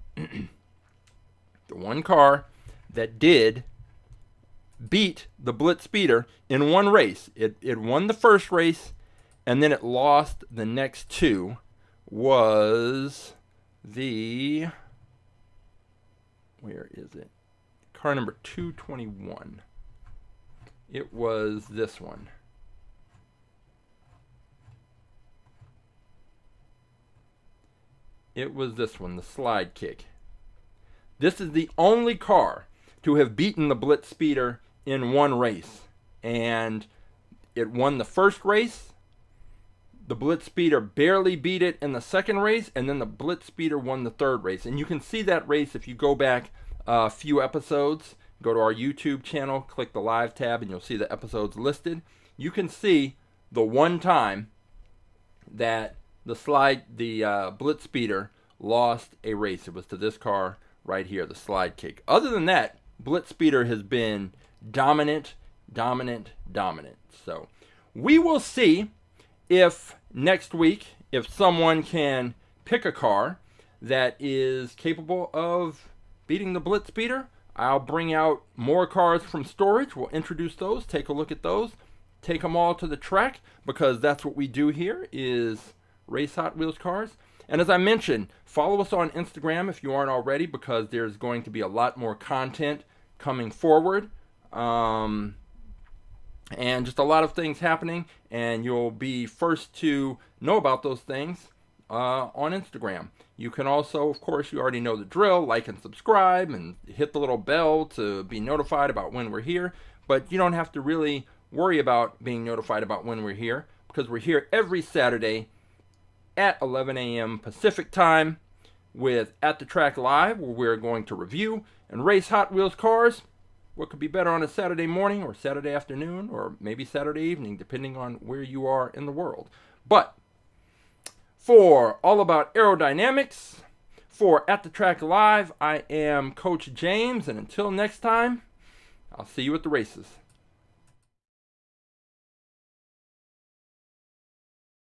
that did beat the Blitz Speeder in one race, it won the first race, and then it lost the next two, was the, where is it? Car number 221. It was this one. It was this one, the Slide Kick. This is the only car to have beaten the Blitz Speeder in one race. And it won the first race. The Blitz Speeder barely beat it in the second race. And then the Blitz Speeder won the third race. And you can see that race if you go back a few episodes. Go to our YouTube channel, click the live tab, and you'll see the episodes listed. You can see the one time that the Blitz Speeder lost a race. It was to this car right here, the Slide Kick. Other than that, Blitz Speeder has been dominant. So we will see if next week, if someone can pick a car that is capable of beating the Blitz Speeder. I'll bring out more cars from storage. We'll introduce those, take a look at those, take them all to the track, because that's what we do here, is race Hot Wheels cars. And as I mentioned, follow us on Instagram if you aren't already, because there's going to be a lot more content coming forward. And just a lot of things happening, and you'll be first to know about those things on Instagram. You can also, of course, you already know the drill, like and subscribe and hit the little bell to be notified about when we're here. But you don't have to really worry about being notified about when we're here, because we're here every Saturday at 11 a.m. Pacific time with At The Track Live, where we're going to review and race Hot Wheels cars. What could be better on a Saturday morning or Saturday afternoon or maybe Saturday evening, depending on where you are in the world. But for All About Aerodynamics, for At The Track Live, I am Coach James, and until next time, I'll see you at the races.